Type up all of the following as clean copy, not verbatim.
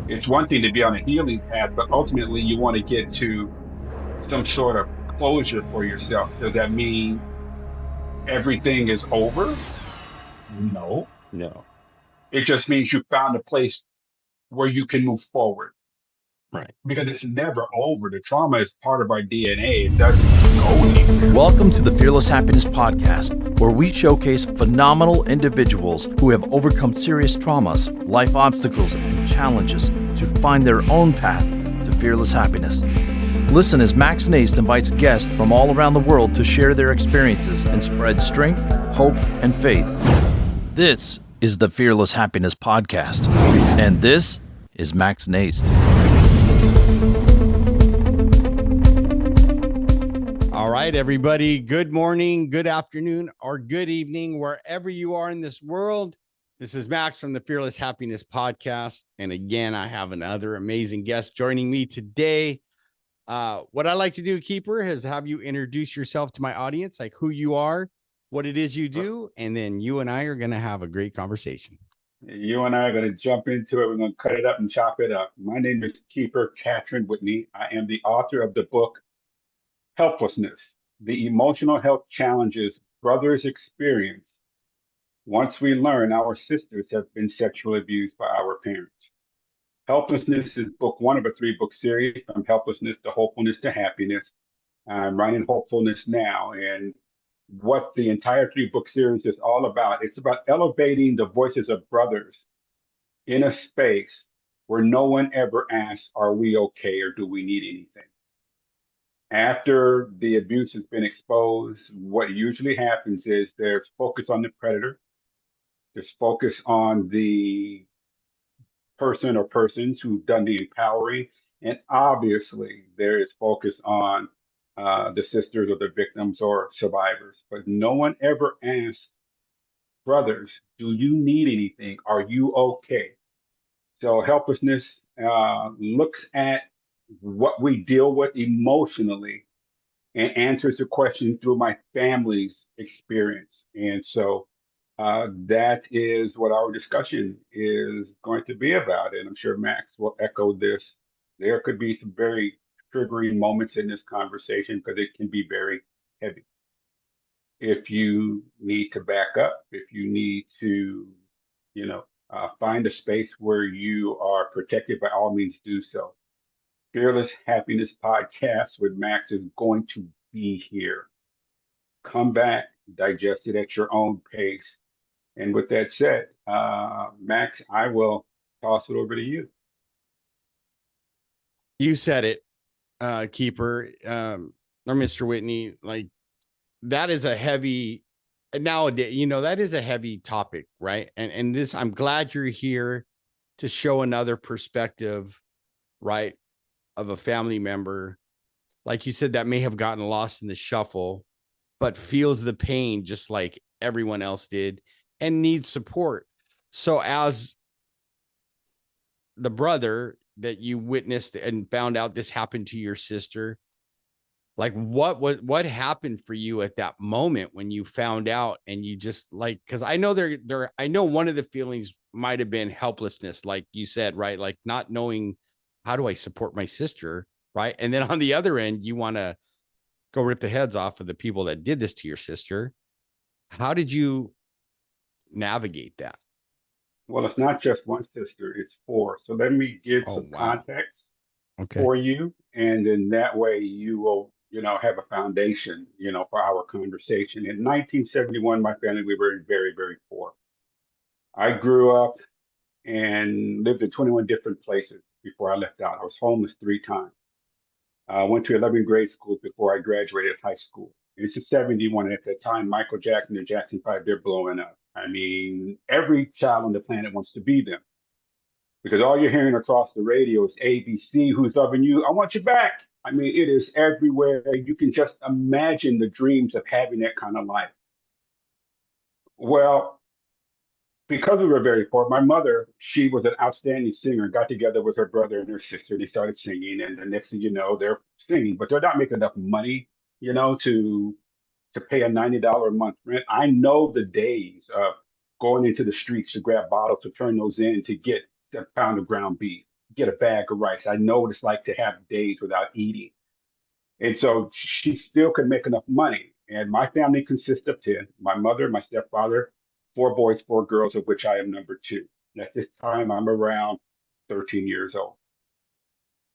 It's one thing to be on a healing path, but ultimately you want to get to some sort of closure for yourself. Does that mean everything is over? No. No. It just means you found a place where you can move forward Right. because it's never over. The trauma is part of our DNA. It doesn't go anywhere. Welcome to the Fearless Happiness Podcast, where we showcase phenomenal individuals who have overcome serious traumas, life obstacles, and challenges to find their own path to fearless happiness. Listen as Max Naist invites guests from all around the world to share their experiences and spread strength, hope, and faith. This is the Fearless Happiness Podcast, and this is Max Naist. All right, everybody. Good morning, good afternoon, or good evening, wherever you are in this world. This is Max from the Fearless Happiness Podcast. And again, I have another amazing guest joining me today. What I like to do, Keeper, is have you introduce yourself to my audience, like who you are, what it is you do, and then you and I are going to have a great conversation. You and I are going to jump into it. We're going to cut it up and chop it up. My name is Keeper Catran-Whitney. I am the author of the book, Helplessness, the emotional health challenges brothers experience once we learn our sisters have been sexually abused by our parents. Helplessness is book one of a three-book series, from helplessness to hopefulness to happiness. I'm writing hopefulness now, and what the entire three-book series is all about, it's about elevating the voices of brothers in a space where no one ever asks, are we okay or do we need anything? After the abuse has been exposed, what usually happens is there's focus on the predator, there's focus on the person or persons who've done the empowering, and obviously there is focus on the sisters or the victims or survivors. But no one ever asks, brothers, do you need anything? Are you okay? So helplessness looks at what we deal with emotionally and answers the question through my family's experience. And so that is what our discussion is going to be about. And I'm sure Max will echo this. There could be some very triggering moments in this conversation because it can be very heavy. If you need to back up, if you need to, find a space where you are protected, by all means do so. Fearless Happiness Podcast with Max is going to be here. Come back, digest it at your own pace. And with that said, Max, I will toss it over to you. You said it, Keeper, or Mr. Whitney. Like, that is a heavy, nowadays, that is a heavy topic, right? And this, I'm glad you're here to show another perspective, right, of a family member, like you said, that may have gotten lost in the shuffle, but feels the pain just like everyone else did and needs support. So as the brother that you witnessed and found out this happened to your sister, like what happened for you at that moment when you found out? And you just, like, because I know I know one of the feelings might have been helplessness, like you said, right? Like not knowing, how do I support my sister, right? And then on the other end, you want to go rip the heads off of the people that did this to your sister. How did you navigate that? Well, it's not just one sister, it's four. So let me give some context for you. And then that way you will, have a foundation, for our conversation. In 1971, my family, we were very, very poor. I grew up and lived in 21 different places before I left out. I was homeless 3 times. I went to 11 grade schools before I graduated high school. And it's a 71. At that time, Michael Jackson and Jackson 5, they're blowing up. I mean, every child on the planet wants to be them because all you're hearing across the radio is ABC, who's loving you? I want you back. I mean, it is everywhere. You can just imagine the dreams of having that kind of life. Well, because we were very poor, my mother, she was an outstanding singer, got together with her brother and her sister. They started singing, and the next thing you know, they're singing, but they're not making enough money, to pay a $90 a month rent. I know the days of going into the streets to grab bottles to turn those in to get a pound of ground beef, get a bag of rice. I know what it's like to have days without eating. And so she still could make enough money. And my family consists of 10, my mother, my stepfather, 4 boys, 4 girls, of which I am number 2. And at this time, I'm around 13 years old.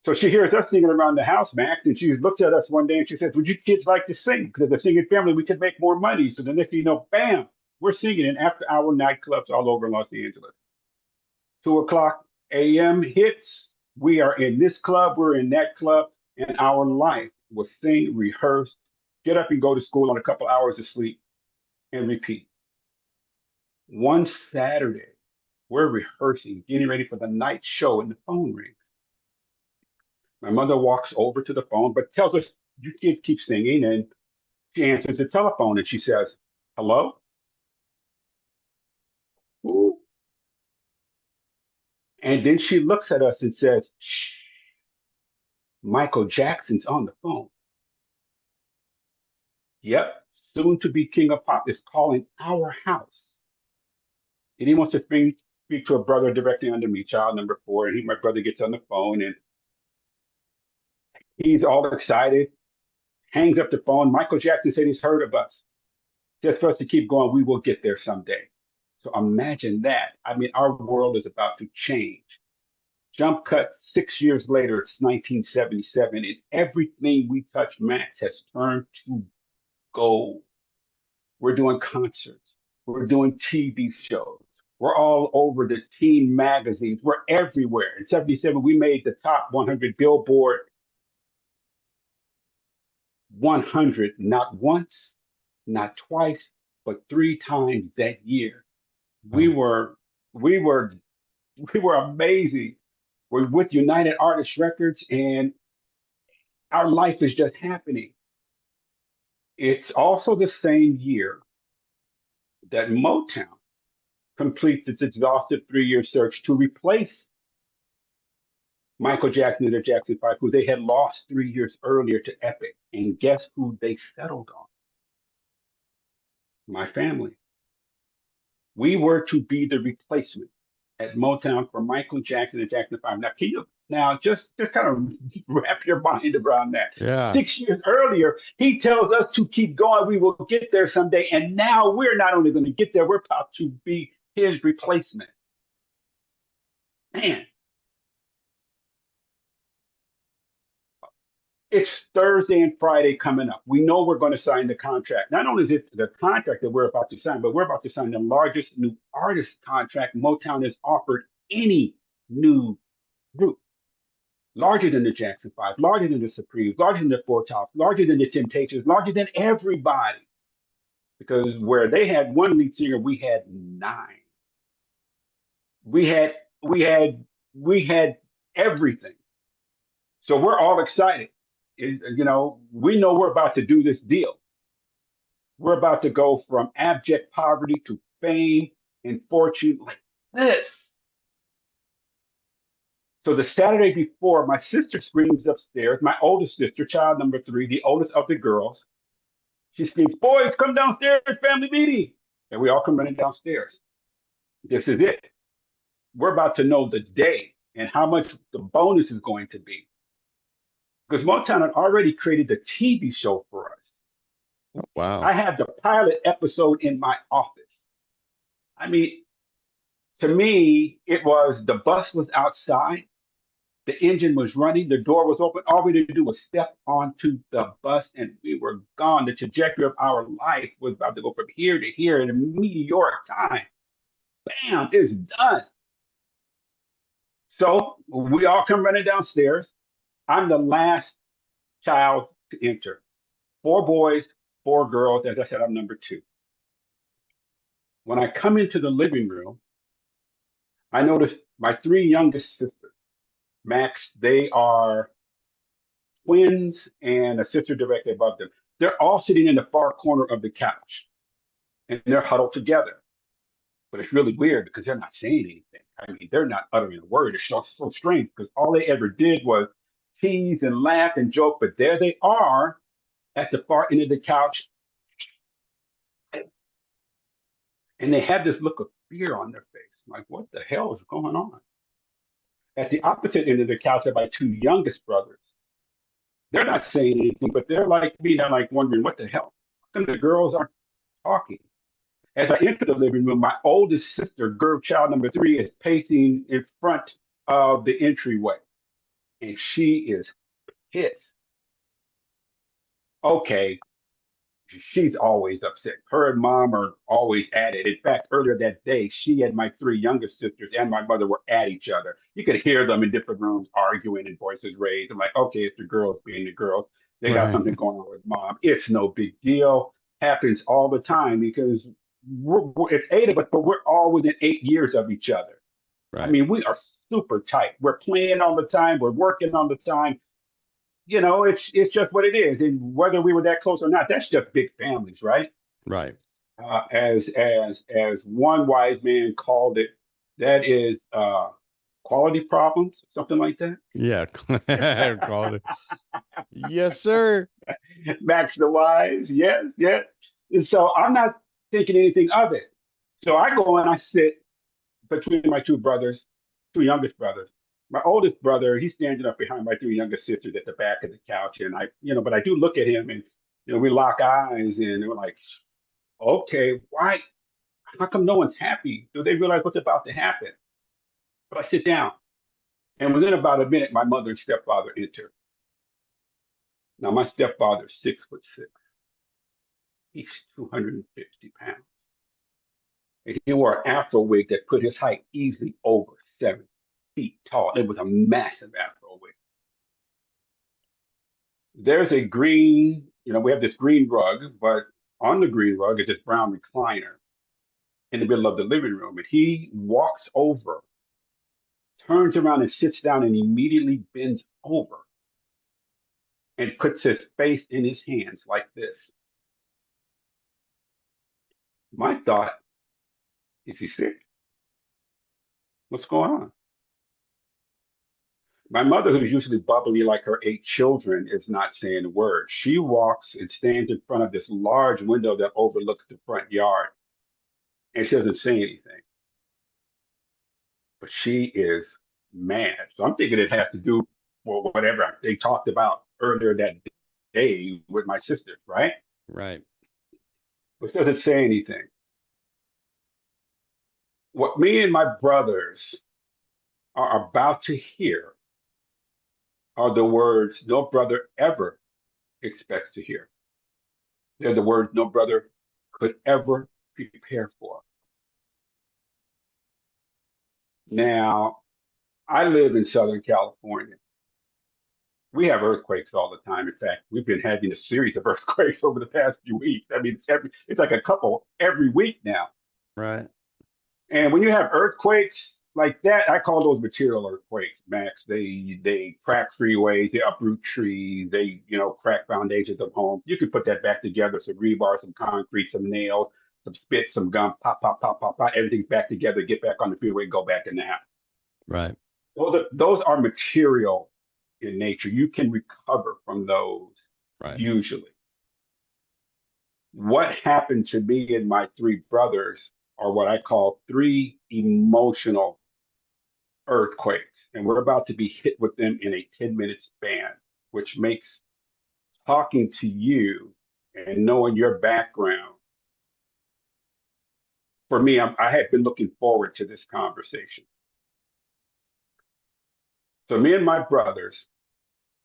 So she hears us singing around the house, Max, and she looks at us one day and she says, would you kids like to sing? Because as a singing family, we could make more money. So the next thing you know, bam, we're singing in after-hour nightclubs all over Los Angeles. 2:00 a.m. hits, we are in this club, we're in that club, and our life was sing, rehearse, get up and go to school on a couple hours of sleep, and repeat. One Saturday, we're rehearsing, getting ready for the night show, and the phone rings. My mother walks over to the phone, but tells us, you kids keep singing, and she answers the telephone, and she says, hello? Ooh. And then she looks at us and says, shh, Michael Jackson's on the phone. Yep, soon to be king of pop is calling our house. And he wants to speak to a brother directly under me, child number 4. And my brother gets on the phone and he's all excited, hangs up the phone. Michael Jackson said he's heard of us. Just for us to keep going, we will get there someday. So imagine that. I mean, our world is about to change. Jump cut 6 years later, it's 1977, and everything we touch, Max, has turned to gold. We're doing concerts. We're doing TV shows. We're all over the teen magazines. We're everywhere. In 77, we made the top 100 Billboard 100, not once, not twice, but 3 times that year. We were amazing. We're with United Artists Records, and our life is just happening. It's also the same year that Motown completes its exhaustive 3-year search to replace Michael Jackson and the Jackson 5, who they had lost 3 years earlier to Epic. And guess who they settled on? My family. We were to be the replacement at Motown for Michael Jackson and Jackson 5. Now, can you just kind of wrap your mind around that? Yeah. 6 years earlier, he tells us to keep going. We will get there someday. And now we're not only going to get there, we're about to be his replacement. Man. It's Thursday and Friday coming up. We know we're going to sign the contract. Not only is it the contract that we're about to sign, but we're about to sign the largest new artist contract Motown has offered any new group. Larger than the Jackson 5, larger than the Supremes, larger than the Four Tops, larger than the Temptations, larger than everybody. Because where they had 1 lead singer, we had 9. We had everything. So we're all excited. We know we're about to do this deal. We're about to go from abject poverty to fame and fortune like this. So the Saturday before, my sister screams upstairs, my oldest sister, child number 3, the oldest of the girls. She screams, boys, come downstairs, family meeting. And we all come running downstairs. This is it. We're about to know the day and how much the bonus is going to be. Because Motown had already created the TV show for us. Oh, wow. I had the pilot episode in my office. I mean, to me, it was the bus was outside, the engine was running, the door was open. All we had to do was step onto the bus and we were gone. The trajectory of our life was about to go from here to here in a meteoric time. Bam, it's done. So we all come running downstairs. I'm the last child to enter. 4 boys, 4 girls. As I said, I'm number 2. When I come into the living room, I notice my 3 youngest sisters, Max, they are twins and a sister directly above them. They're all sitting in the far corner of the couch and they're huddled together. But it's really weird because they're not saying anything. I mean, they're not uttering a word. It's so strange because all they ever did was tease and laugh and joke. But there they are at the far end of the couch. And they had this look of fear on their face. Like, what the hell is going on? At the opposite end of the couch are my two youngest brothers. They're not saying anything, but they're like me, they're like wondering, what the hell? How come the girls aren't talking? As I enter the living room, my oldest sister, girl child number 3, is pacing in front of the entryway. And she is pissed. Okay, she's always upset. Her and mom are always at it. In fact, earlier that day, she and my 3 youngest sisters and my mother were at each other. You could hear them in different rooms arguing and voices raised. I'm like, okay, it's the girls being the girls. They got Right. something going on with mom. It's no big deal. Happens all the time because it's 8 of us, but we're all within 8 years of each other. I Right. mean, we are super tight. We're playing all the time. We're working all the time. You know, it's just what it is. And whether we were that close or not, that's just big families, right? Right. As one wise man called it, that is quality problems, something like that. Yeah. Called it. Yes, sir. Max the wise, yes, yes. And so I'm not thinking anything of it. So I go and I sit between my 2 brothers, 2 youngest brothers. My oldest brother, he's standing up behind my 3 youngest sisters at the back of the couch, and but I do look at him, and we lock eyes, and we're like, okay, why? How come no one's happy? Do they realize what's about to happen? But I sit down, and within about a minute, my mother and stepfather enter. Now, my stepfather's 6'6". He's 250 pounds. And he wore an afro wig that put his height easily over 7 feet tall. It was a massive afro wig. There's a green, we have this green rug, but on the green rug is this brown recliner in the middle of the living room. And he walks over, turns around and sits down and immediately bends over and puts his face in his hands like this. My thought, is he sick? What's going on? My mother, who's usually bubbly like her 8 children, is not saying a word. She walks and stands in front of this large window that overlooks the front yard, and she doesn't say anything. But she is mad. So I'm thinking it has to do with whatever they talked about earlier that day with my sisters, right? Right. But she doesn't say anything. What me and my brothers are about to hear are the words no brother ever expects to hear. They're the words no brother could ever prepare for. Now, I live in Southern California. We have earthquakes all the time. In fact, we've been having a series of earthquakes over the past few weeks. I mean, it's like a couple every week now. Right. And when you have earthquakes like that, I call those material earthquakes, Max. They crack freeways, they uproot trees, they crack foundations of homes. You can put that back together, some rebar, some concrete, some nails, some spit, some gum, pop, pop, pop, pop, pop, everything's back together, get back on the freeway, go back in the house. Right. Those are material in nature. You can recover from those Right. usually. What happened to me and my 3 brothers are what I call 3 emotional earthquakes. And we're about to be hit with them in a 10-minute span, which makes talking to you and knowing your background, for me, I had been looking forward to this conversation. So me and my brothers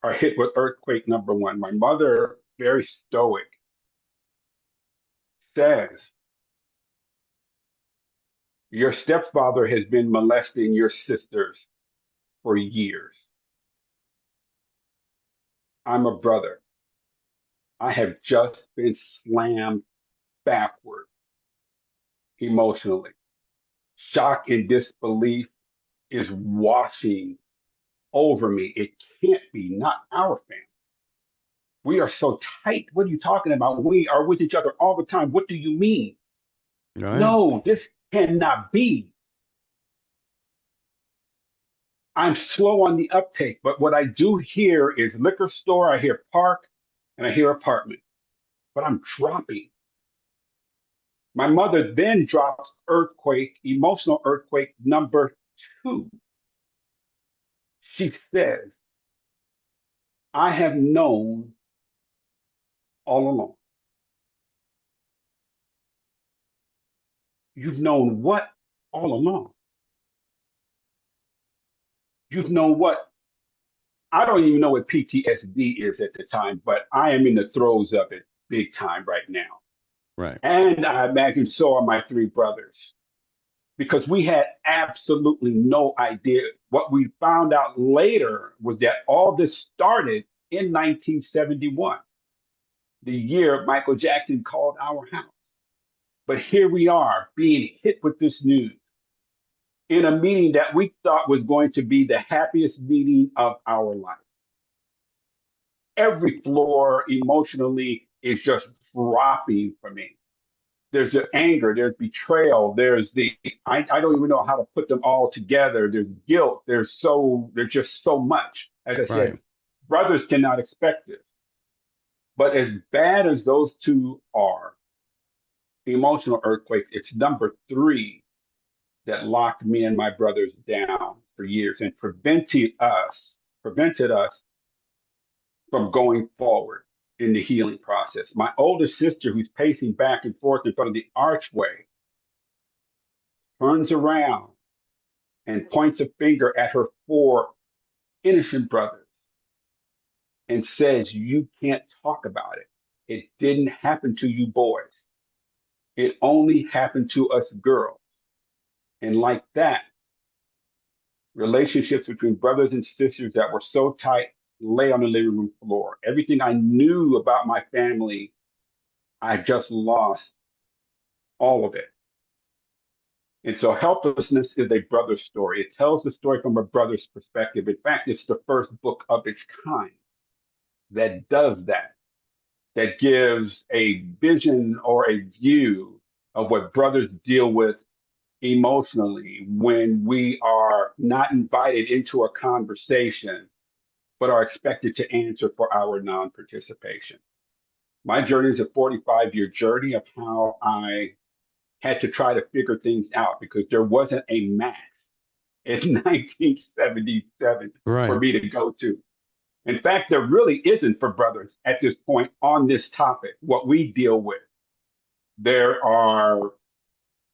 are hit with earthquake number 1. My mother, very stoic, says, your stepfather has been molesting your sisters for years. I'm a brother. I have just been slammed backward emotionally. Shock and disbelief is washing over me. It can't be, not our family. We are so tight. What are you talking about? We are with each other all the time. What do you mean? Right. No, this cannot be. I'm slow on the uptake, but what I do hear is liquor store, I hear park, and I hear apartment, but I'm dropping. My mother then drops emotional earthquake number 2. She says, I have known all along. You've known what all along? You've known what? I don't even know what PTSD is at the time, but I am in the throes of it big time right now. Right. And I imagine so are my 3 brothers, because we had absolutely no idea. What we found out later was that all this started in 1971, the year Michael Jackson called our house. But here we are being hit with this news in a meeting that we thought was going to be the happiest meeting of our life. Every floor emotionally is just dropping for me. There's the anger, there's betrayal, there's I don't even know how to put them all together. There's guilt, there's just so much. As I Right. said, brothers cannot expect this. But as bad as those 2 are, emotional earthquakes, it's number 3 that locked me and my brothers down for years and prevented us from going forward in the healing process. My oldest sister, who's pacing back and forth in front of the archway, turns around and points a finger at her 4 innocent brothers and says, you can't talk about it. It didn't happen to you boys. It only happened to us girls. And like that, relationships between brothers and sisters that were so tight lay on the living room floor. Everything I knew about my family, I just lost all of it. And so Helplessness is a brother's story. It tells the story from a brother's perspective. In fact, it's the first book of its kind that does that, that gives a vision or a view of what brothers deal with emotionally when we are not invited into a conversation, but are expected to answer for our non-participation. My journey is a 45-year journey of how I had to try to figure things out, because there wasn't a max in 1977 Right. for me to go to. In fact, there really isn't for brothers at this point on this topic, what we deal with.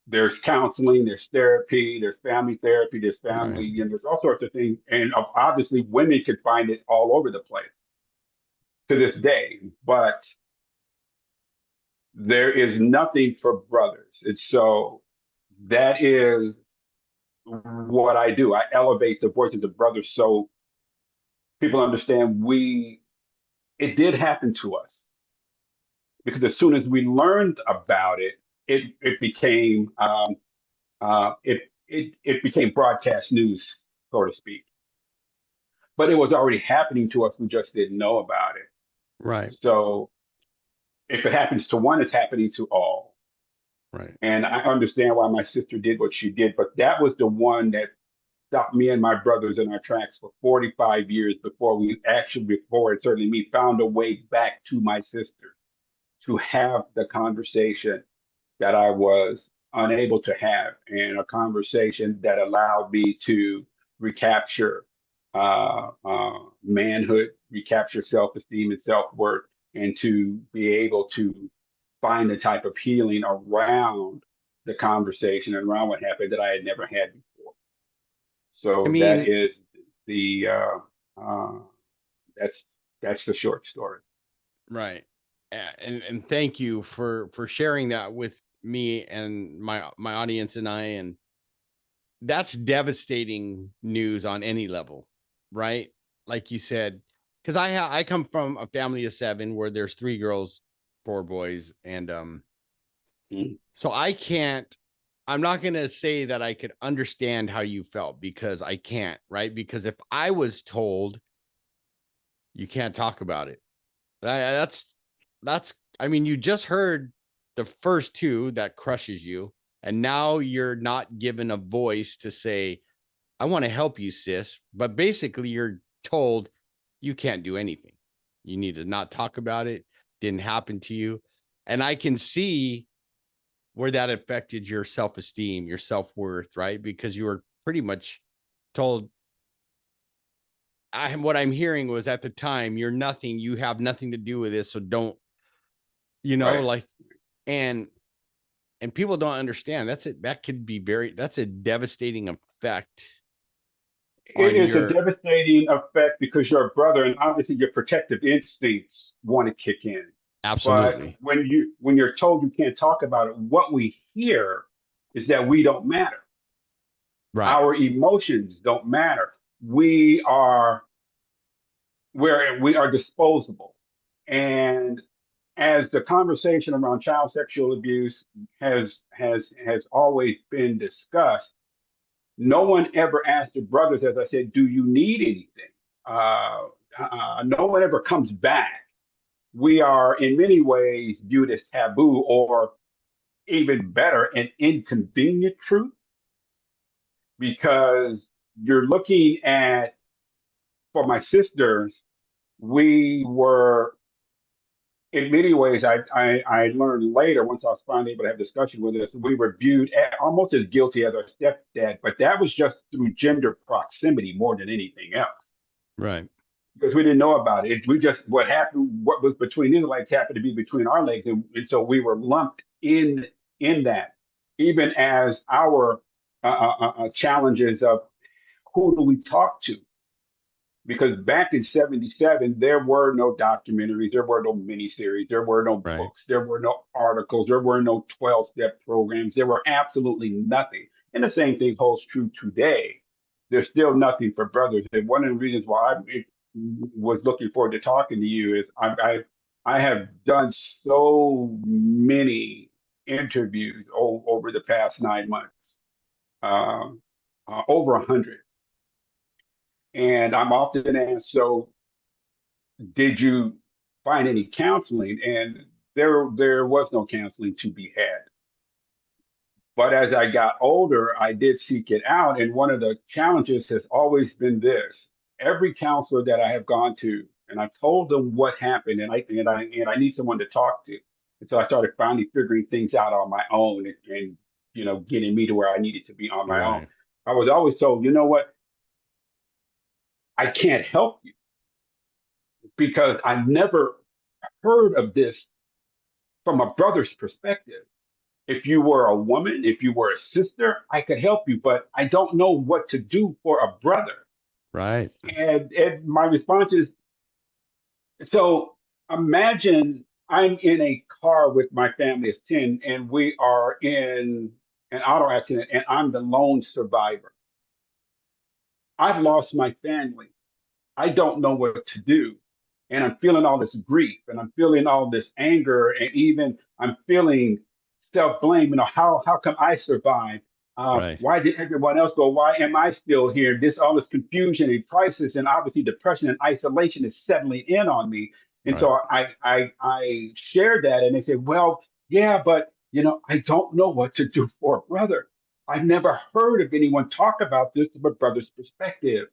There's counseling, there's therapy, there's family therapy, there's family, Right. and there's all sorts of things. And obviously women could find it all over the place to this day, but there is nothing for brothers. And so that is what I do. I elevate the voices of brothers so people understand it did happen to us. Because as soon as we learned about it, it became it became broadcast news, so to speak. But it was already happening to us. We just didn't know about it. Right. So if it happens to one, it's happening to all. Right. And I understand why my sister did what she did, but that was the one that stopped me and my brothers in our tracks for 45 years before certainly me, found a way back to my sister to have the conversation that I was unable to have, and a conversation that allowed me to recapture manhood, recapture self-esteem and self-worth, and to be able to find the type of healing around the conversation and around what happened that I had never had before. I So that mean, is the that's the short story. right. And thank you for sharing that with me and my audience and I. And that's devastating news on any level, right? Like you said, because I come from a family of 7 where there's 3 girls, 4 boys, and so I'm not gonna say that I could understand how you felt, because I can't, right? Because if I was told you can't talk about it, that's I mean, you just heard the first 2 that crushes you, and now you're not given a voice to say, I want to help you, sis. But basically you're told you can't do anything. You need to not talk about it. Didn't happen to you. And I can see where that affected your self-esteem, your self-worth, right? Because you were pretty much told, what I'm hearing was at the time, you're nothing, you have nothing to do with this. So don't, Right. like, and people don't understand that's it. That could be that's a devastating effect It on is a your, devastating effect because you're a brother, and obviously your protective instincts want to kick in. But absolutely. when you're told you can't talk about it, what we hear is that we don't matter. Right. Our emotions don't matter. We are disposable. And as the conversation around child sexual abuse has always been discussed, no one ever asked the brothers, as I said, do you need anything? No one ever comes back. We are in many ways viewed as taboo, or even better, an inconvenient truth, because you're looking at, for my sisters, we were, in many ways, I learned later, once I was finally able to have discussion with us, we were viewed almost as guilty as our stepdad, but that was just through gender proximity more than anything else, Right. because we didn't know about it. We just, what happened, what was between Israelites happened to be between our legs, and so we were lumped in that, even as our challenges of who do we talk to, because back in 77 there were no documentaries, there were no miniseries, there were no Right. books, there were no articles, there were no 12-step programs, there were absolutely nothing. And the same thing holds true today. There's still nothing for brothers. And one of the reasons why I was looking forward to talking to you is I have done so many interviews over the past 9 months, over 100. And I'm often asked, so did you find any counseling? And there was no counseling to be had. But as I got older, I did seek it out. And one of the challenges has always been this. Every counselor that I have gone to, and I told them what happened, and I need someone to talk to. And so I started finally figuring things out on my own, and getting me to where I needed to be on my own. Right. I was always told, you know what, I can't help you because I never heard of this from a brother's perspective. If you were a woman, if you were a sister, I could help you, but I don't know what to do for a brother. Right. And my response is, so imagine I'm in a car with my family of 10, and we are in an auto accident, and I'm the lone survivor. I've lost my family. I don't know what to do. And I'm feeling all this grief, and I'm feeling all this anger, and even I'm feeling self-blame. How come I survived? Right. Why did everyone else go? Why am I still here? All this confusion and crisis, and obviously depression and isolation is settling in on me. And Right. so I shared that, and they said, well, yeah, but I don't know what to do for a brother. I've never heard of anyone talk about this from a brother's perspective.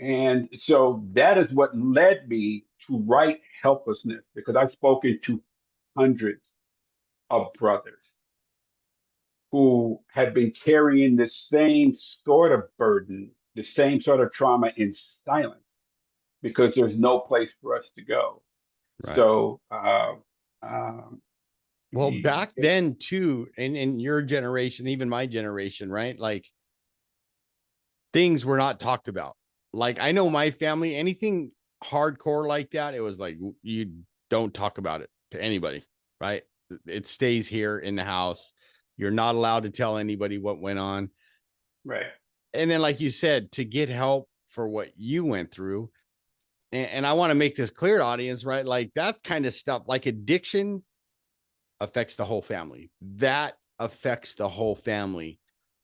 And so that is what led me to write Helplessness, because I've spoken to hundreds of brothers who have been carrying the same sort of burden, the same sort of trauma in silence, because there's no place for us to go. Right. So, um, Well, back then too, in your generation, even my generation, right? Like, things were not talked about. Like, I know my family, anything hardcore like that, it was like, you don't talk about it to anybody, right? It stays here in the house. You're not allowed to tell anybody what went on. right. And then, like you said, to get help for what you went through. And I want to make this clear to audience, right? Like, that kind of stuff, like addiction affects the whole family. That affects the whole family,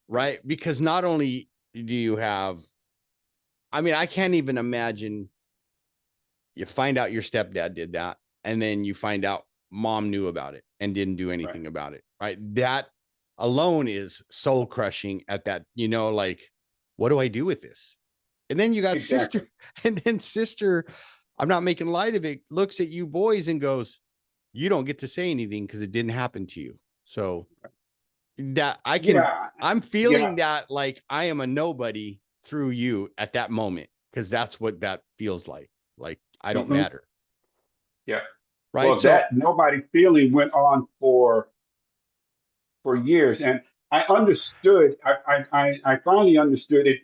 right? Because not only do you have, I mean, I can't even imagine you find out your stepdad did that, and then you find out mom knew about it and didn't do anything about it, right? That alone is soul crushing at that, like, what do I do with this? And then you got Exactly. sister, and then sister, I'm not making light of it, looks at you boys and goes, you don't get to say anything because it didn't happen to you. So that I can, Yeah, I'm yeah, feeling that like I am a nobody through you at that moment. Cause that's what that feels like. Like I don't hmm matter. yeah. Right. Well, So that nobody feeling went on for years, and I understood. I finally understood it.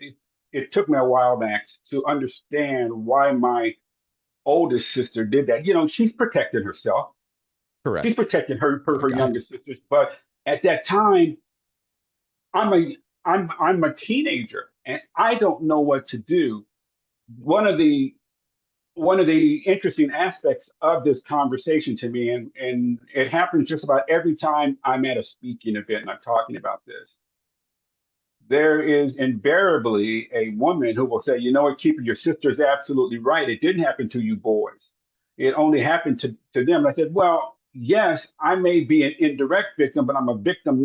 It took me a while, Max, to understand why my oldest sister did that. You know, she's protecting herself. She's correct. protecting her Okay. younger sisters. But at that time, I'm a I'm a teenager, and I don't know what to do. One of the one of the interesting aspects of this conversation to me, and it happens just about every time I'm at a speaking event and I'm talking about this. There is invariably a woman who will say, "You know what, Keeper, your sister is absolutely right. It didn't happen to you boys. It only happened to them." And I said, "Well, yes, I may be an indirect victim, but I'm a victim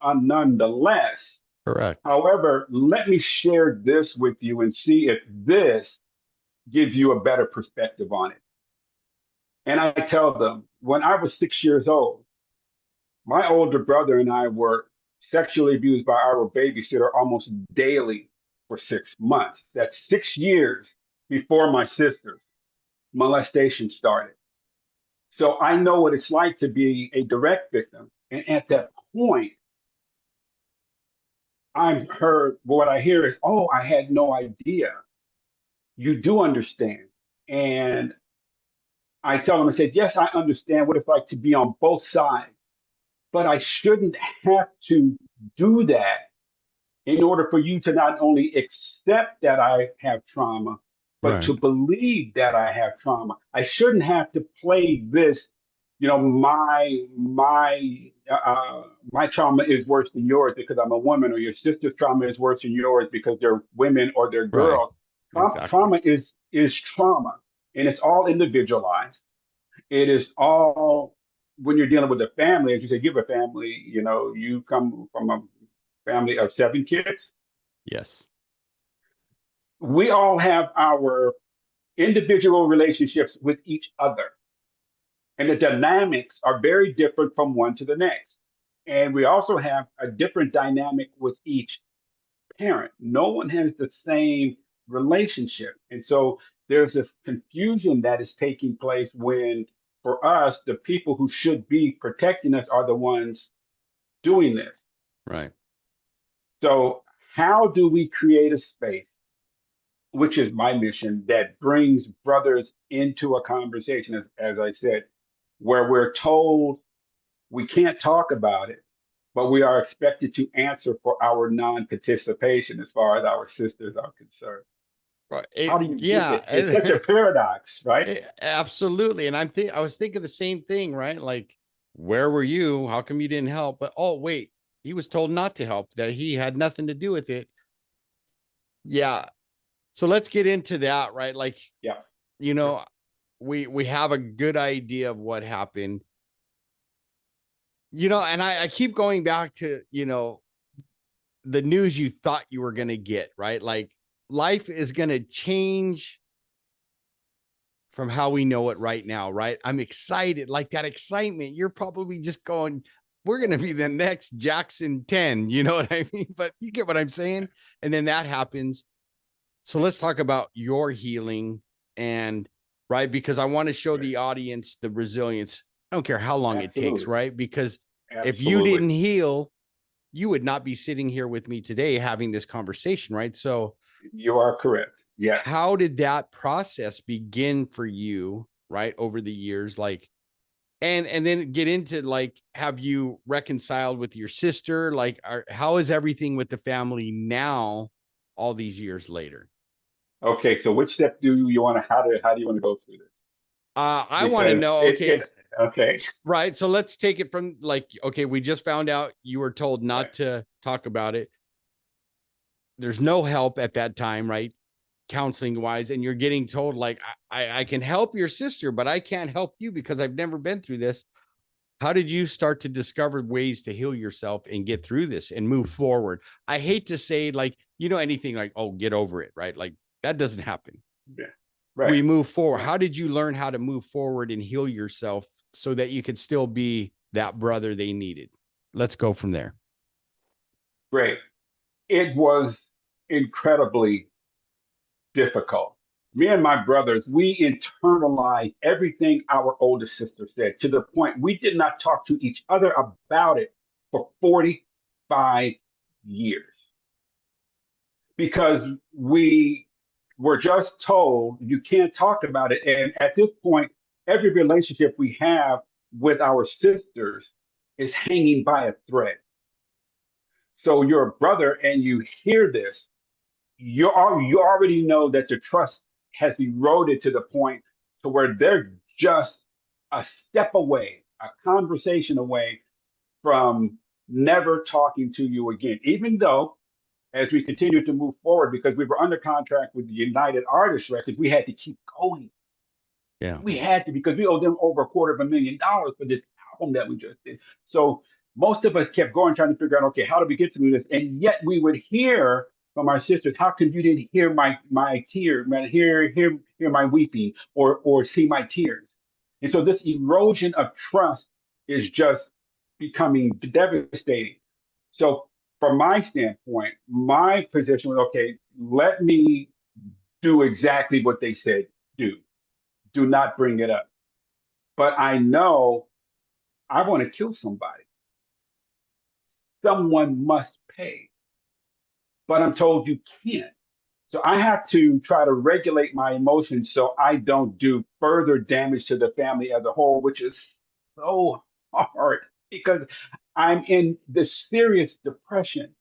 nonetheless. Correct. However, let me share this with you and see if this gives you a better perspective on it." And I tell them, when I was 6 years old, my older brother and I were sexually abused by our babysitter almost daily for 6 months. That's 6 years before my sister's molestation started. So I know what it's like to be a direct victim. And at that point, I'm heard, what I hear is, "Oh, I had no idea. You do understand." And I tell them, I said, "Yes, I understand what it's like to be on both sides, but I shouldn't have to do that in order for you to not only accept that I have trauma, but Right. to believe that I have trauma. I shouldn't have to play this, my trauma is worse than yours because I'm a woman, or your sister's trauma is worse than yours because they're women or they're Right. girls." Exactly. Trauma is trauma, and it's all individualized. It is all, when you're dealing with a family, as you say, give a family, you come from a family of 7 kids. Yes. We all have our individual relationships with each other, and the dynamics are very different from one to the next. And we also have a different dynamic with each parent. No one has the same relationship. And so there's this confusion that is taking place when, for us, the people who should be protecting us are the ones doing this. Right. So, how do we create a space, which is my mission, that brings brothers into a conversation, as I said, where we're told we can't talk about it, but we are expected to answer for our non participation as far as our sisters are concerned? Right. How do you do Yeah. it? It's such a paradox, right? Absolutely. And I was thinking the same thing, right? Like, where were you? How come you didn't help? But oh, wait, he was told not to help, that he had nothing to do with it. Yeah. So let's get into that, right? Like, Yeah. you know, we have a good idea of what happened. And I keep going back to, the news you thought you were going to get, right? Like life is going to change from how we know it right now, right? I'm excited, like that excitement. You're probably just going, we're going to be the next Jackson 10, you know what I mean? But you get what I'm saying? And then that happens. So let's talk about your healing, and right, because I want to show the audience the resilience. I don't care how long it takes, Absolutely. right? Because if you Absolutely. didn't heal, you would not be sitting here with me today having this conversation, right? So You are correct. Yes. how did that process begin for you, right, over the years? Like, and then get into, like, have you reconciled with your sister? Like, how is everything with the family now, all these years later? Okay. So which step do you want to, how do you want to go through this? I want to Because know, okay, it's okay. right. So let's take it from, like, okay, we just found out you were told Right. not to talk about it. There's no help at that time, right? Counseling wise, and you're getting told, like, I can help your sister, but I can't help you because I've never been through this. How did you start to discover ways to heal yourself and get through this and move forward? I hate to say, like, anything like, oh, get over it, right? Like that doesn't happen. Yeah. Right. We move forward. Right. How did you learn how to move forward and heal yourself so that you could still be that brother they needed? Let's go from there. Great. It was incredibly difficult. Me and my brothers, we internalized everything our older sister said to the point we did not talk to each other about it for 45 years because we were just told you can't talk about it. And at this point, every relationship we have with our sisters is hanging by a thread. So you're a brother and you hear this, you already know that the trust has eroded to the point to where they're just a step away, a conversation away from never talking to you again. Even though, as we continue to move forward, because we were under contract with the United Artists Records, we had to keep going. Yeah. We had to, because we owed them over $250,000 for this album that we just did. So most of us kept going, trying to figure out, okay, how do we get through this? And yet we would hear from our sisters, how come you didn't hear my tears, hear my weeping, or see my tears? And so this erosion of trust is just becoming devastating. So from my standpoint, my position was, okay, let me do exactly what they said do. Do not bring it up. But I know I want to kill somebody. Someone must pay. But I'm told you can't. So I have to try to regulate my emotions so I don't do further damage to the family as a whole, which is so hard because I'm in this serious depression.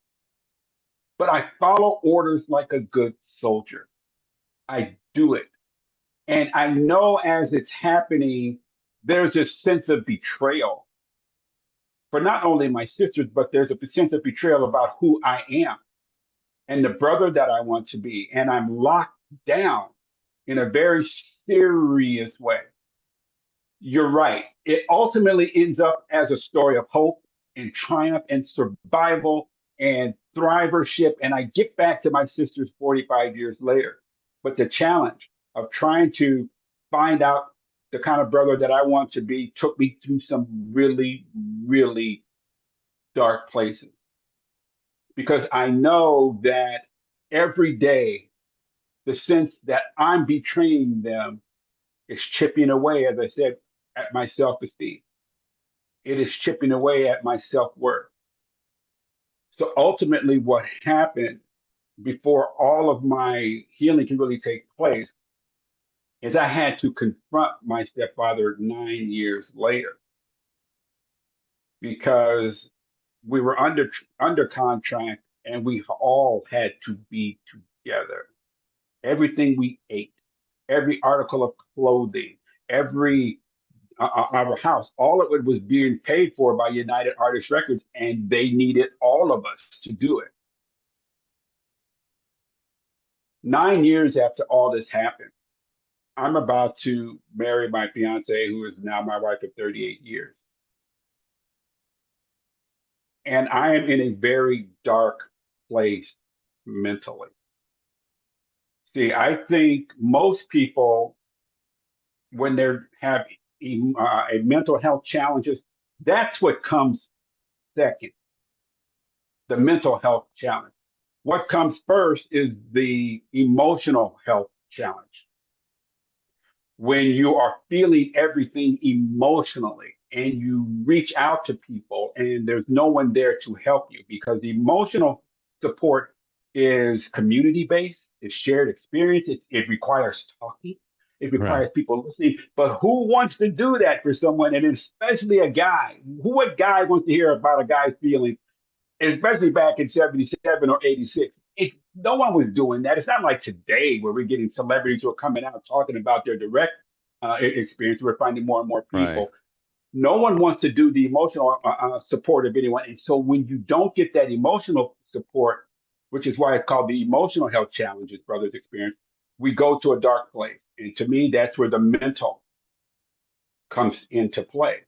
But I follow orders like a good soldier. I do it. And I know as it's happening, there's a sense of betrayal for not only my sisters, but there's a sense of betrayal about who I am and the brother that I want to be. And I'm locked down in a very serious way. You're right. It ultimately ends up as a story of hope and triumph and survival and thrivership. And I get back to my sisters 45 years later. But the challenge of trying to find out the kind of brother that I want to be took me through some really, really dark places. Because I know that every day, the sense that I'm betraying them is chipping away, as I said, at my self-esteem. It is chipping away at my self-worth. So ultimately, what happened before all of my healing can really take place is I had to confront my stepfather 9 years later because we were under contract and we all had to be together. Everything we ate, every article of clothing, every our house, all of it was being paid for by United Artists Records, and they needed all of us to do it. 9 years after all this happened, I'm about to marry my fiance, who is now my wife of 38 years. And I am in a very dark place mentally. See, I think most people, when they have a mental health challenges, that's what comes second, the mental health challenge. What comes first is the emotional health challenge. When you are feeling everything emotionally and you reach out to people and there's no one there to help you, because the emotional support is community based, it's shared experience, it requires talking, it requires people listening. But who wants to do that for someone, and especially a guy? What guy wants to hear about a guy's feelings, especially back in 77 or 86? No one was doing that. It's not like today where we're getting celebrities who are coming out talking about their direct experience. We're finding more and more people. No one wants to do the emotional support of anyone. And so when you don't get that emotional support, which is why it's called the emotional health challenges brothers experience, we go to a dark place. And to me, that's where the mental comes into play.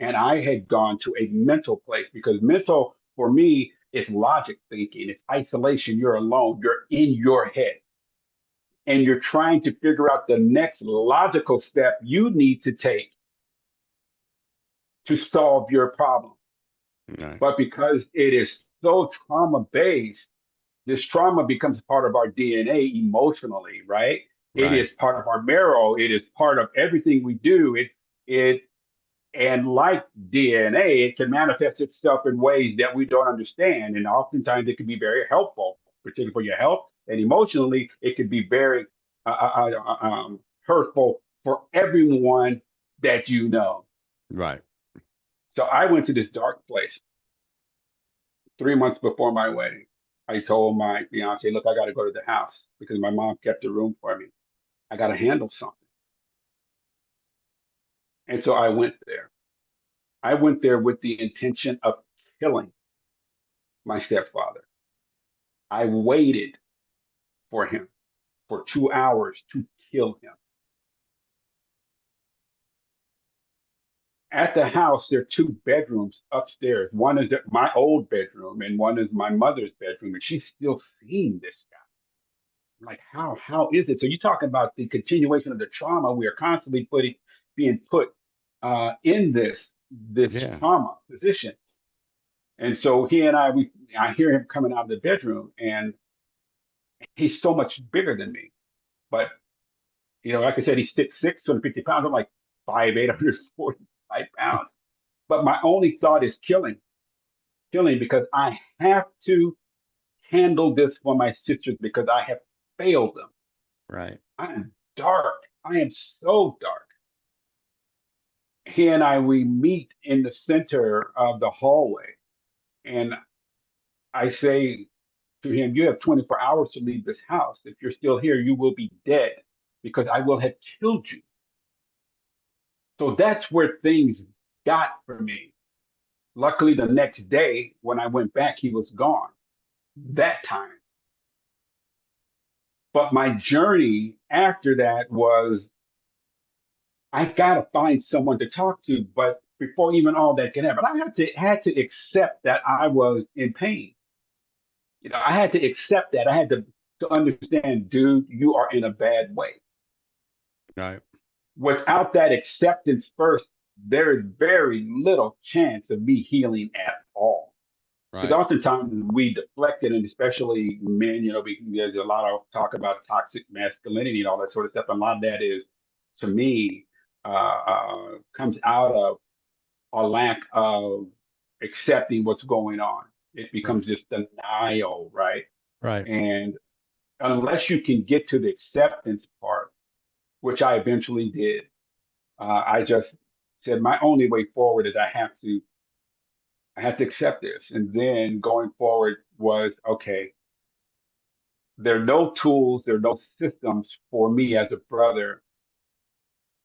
And I had gone to a mental place because mental for me is logic thinking, it's isolation, you're alone, you're in your head. And you're trying to figure out the next logical step you need to take to solve your problem. But because it is so trauma based, this trauma becomes part of our DNA emotionally, right? It Right. is part of our marrow. It is part of everything we do. It and like DNA, it can manifest itself in ways that we don't understand, and oftentimes it can be very helpful, particularly for your health. And emotionally, it can be very hurtful for everyone that you know. Right. So I went to this dark place 3 months before my wedding. I told my fiance, look, I got to go to the house because my mom kept the room for me. I got to handle something. And so I went there. I went there with the intention of killing my stepfather. I waited for him for 2 hours to kill him. At the house, there are two bedrooms upstairs. One is my old bedroom, and one is my mother's bedroom, and she's still seeing this guy. I'm like, how is it? So you talk about the continuation of the trauma we are constantly being put in this Yeah. trauma position. And so I hear him coming out of the bedroom, and he's so much bigger than me. But like I said, he's 6'6", 250 pounds. I'm like 5'8", 145 pounds. But my only thought is killing because I have to handle this for my sisters because I have failed them. Right. I am dark. I am so dark. We meet in the center of the hallway. And I say to him, you have 24 hours to leave this house. If you're still here, you will be dead because I will have killed you. So that's where things got for me. Luckily, the next day when I went back, he was gone that time. But my journey after that was I got to find someone to talk to. But before even all that can happen, I had to accept that I was in pain. I had to accept that. I had to understand, dude, you are in a bad way. Right. Without that acceptance first, there is very little chance of me healing at all. Because Right. oftentimes we deflect it, and especially men, there's a lot of talk about toxic masculinity and all that sort of stuff. And a lot of that is, to me, comes out of a lack of accepting what's going on. It Right. becomes this denial, right? Right. And unless you can get to the acceptance part, which I eventually did, I just said my only way forward is I have to accept this. And then going forward was, okay, there are no tools, there are no systems for me as a brother.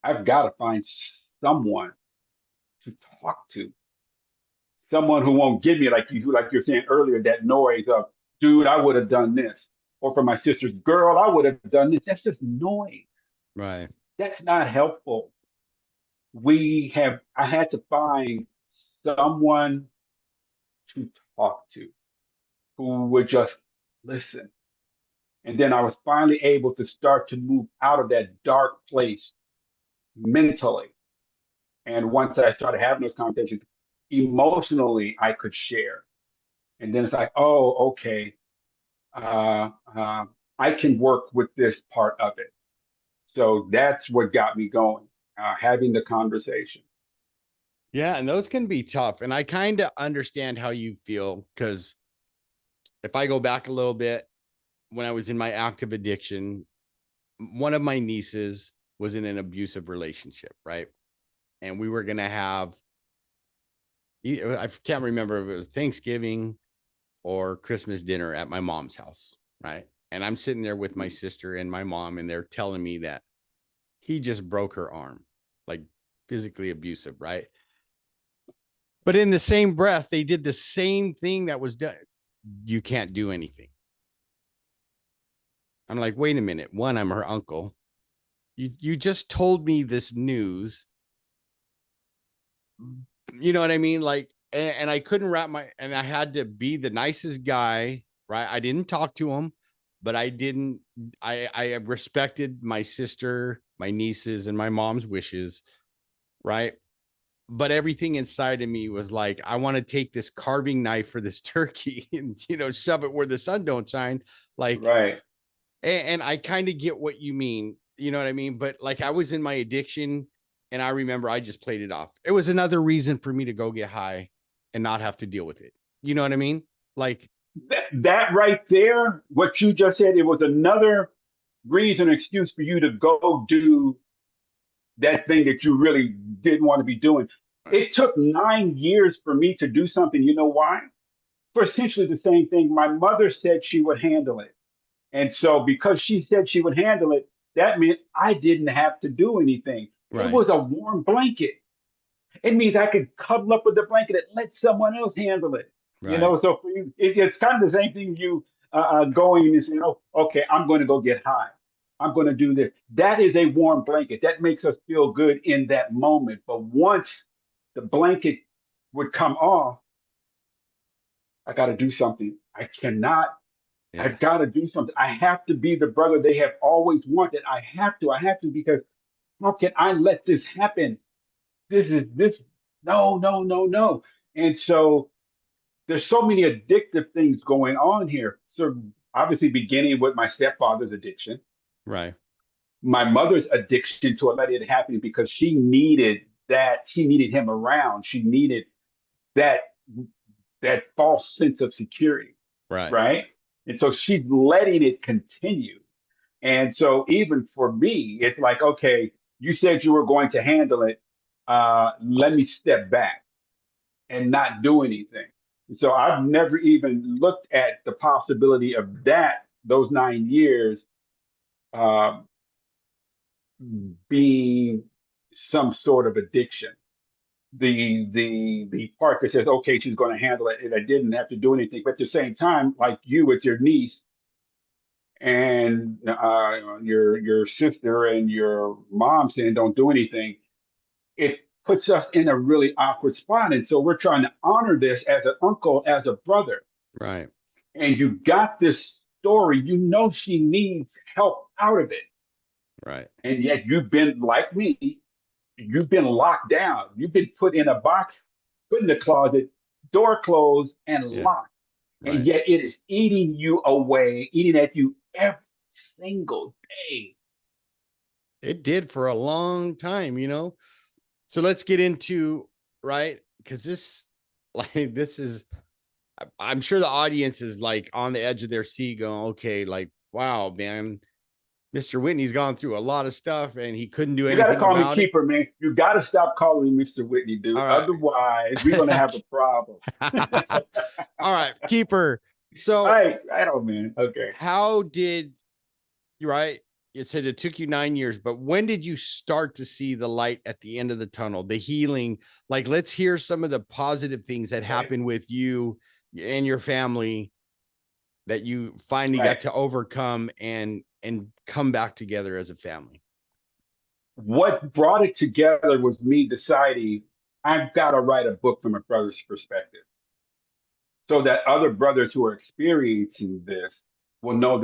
I've got to find someone to talk to, someone who won't give me, like you're saying earlier, that noise of, dude, I would have done this. Or for my sisters, girl, I would have done this. That's just noise. Right. That's not helpful. I had to find someone to talk to who would just listen. And then I was finally able to start to move out of that dark place mentally. And once I started having those conversations, emotionally, I could share. And then it's like, oh, okay, uh, uh, I can work with this part of it. So that's what got me going, having the conversation. Yeah. And those can be tough. And I kind of understand how you feel because if I go back a little bit, when I was in my active addiction, one of my nieces was in an abusive relationship, right? And we were going to have, I can't remember if it was Thanksgiving or Christmas dinner at my mom's house, right? And I'm sitting there with my sister and my mom, and they're telling me that he just broke her arm, like physically abusive, right? But in the same breath, they did the same thing that was done. You can't do anything. I'm like, wait a minute. One, I'm her uncle. You just told me this news. You know what I mean? Like, and I couldn't and I had to be the nicest guy, right? I didn't talk to him, but I respected my sister, my nieces, and my mom's wishes, right? but everything inside of me was like, I want to take this carving knife for this turkey and, shove it where the sun don't shine. Like, Right. and I kind of get what you mean. You know what I mean? But like, I was in my addiction and I remember I just played it off. It was another reason for me to go get high and not have to deal with it. You know what I mean? Like that right there, what you just said, it was another reason, excuse for you to go do that thing that you really didn't want to be doing. It took 9 years for me to do something. You know why? For essentially the same thing. My mother said she would handle it. And so because she said she would handle it, that meant I didn't have to do anything. It right, was a warm blanket. It means I could cuddle up with the blanket and let someone else handle it. right, So for you, it's kind of the same thing. You going and saying, "Oh, okay, I'm going to go get high. I'm going to do this." That is a warm blanket. That makes us feel good in that moment. But once the blanket would come off, I got to do something. I cannot. yeah, I've got to do something. I have to be the brother they have always wanted. I have to. I have to because how can I let this happen? This. No, no, no, no. And so there's so many addictive things going on here. So obviously, beginning with my stepfather's addiction, right, my mother's addiction to let it happen because she needed that. She needed him around. She needed that false sense of security, right, right? And so she's letting it continue. And so even for me, it's like, okay, you said you were going to handle it. Let me step back and not do anything. So I've never even looked at the possibility of those 9 years, uh, being some sort of addiction. The part that says, okay, she's going to handle it, and I didn't have to do anything. But at the same time, like you with your niece and your sister and your mom saying, don't do anything, it puts us in a really awkward spot. And so we're trying to honor this as an uncle, as a brother. right, And you got this story, she needs help out of it. right. And yet you've been like me, you've been locked down. You've been put in a box, put in the closet, door closed and Yeah, locked. And right. yet it is eating you away, eating at you every single day. It did for a long time. So let's get into, right? Because this is, I'm sure the audience is like on the edge of their seat going, okay, like, wow, man, Mr. Whitney's gone through a lot of stuff and he couldn't do You got to anything call me about it. Keeper, man. You got to stop calling me Mr. Whitney, dude. All right. Otherwise, we're going to have a problem. All right, Keeper. So, All right, right on, man. Okay. how did you, right? You said it took you 9 years, but when did you start to see the light at the end of the tunnel, the healing? Like, let's hear some of the positive things that happened with you and your family that you finally got to overcome and come back together as a family. What brought it together was me deciding I've got to write a book from a brother's perspective so that other brothers who are experiencing this will know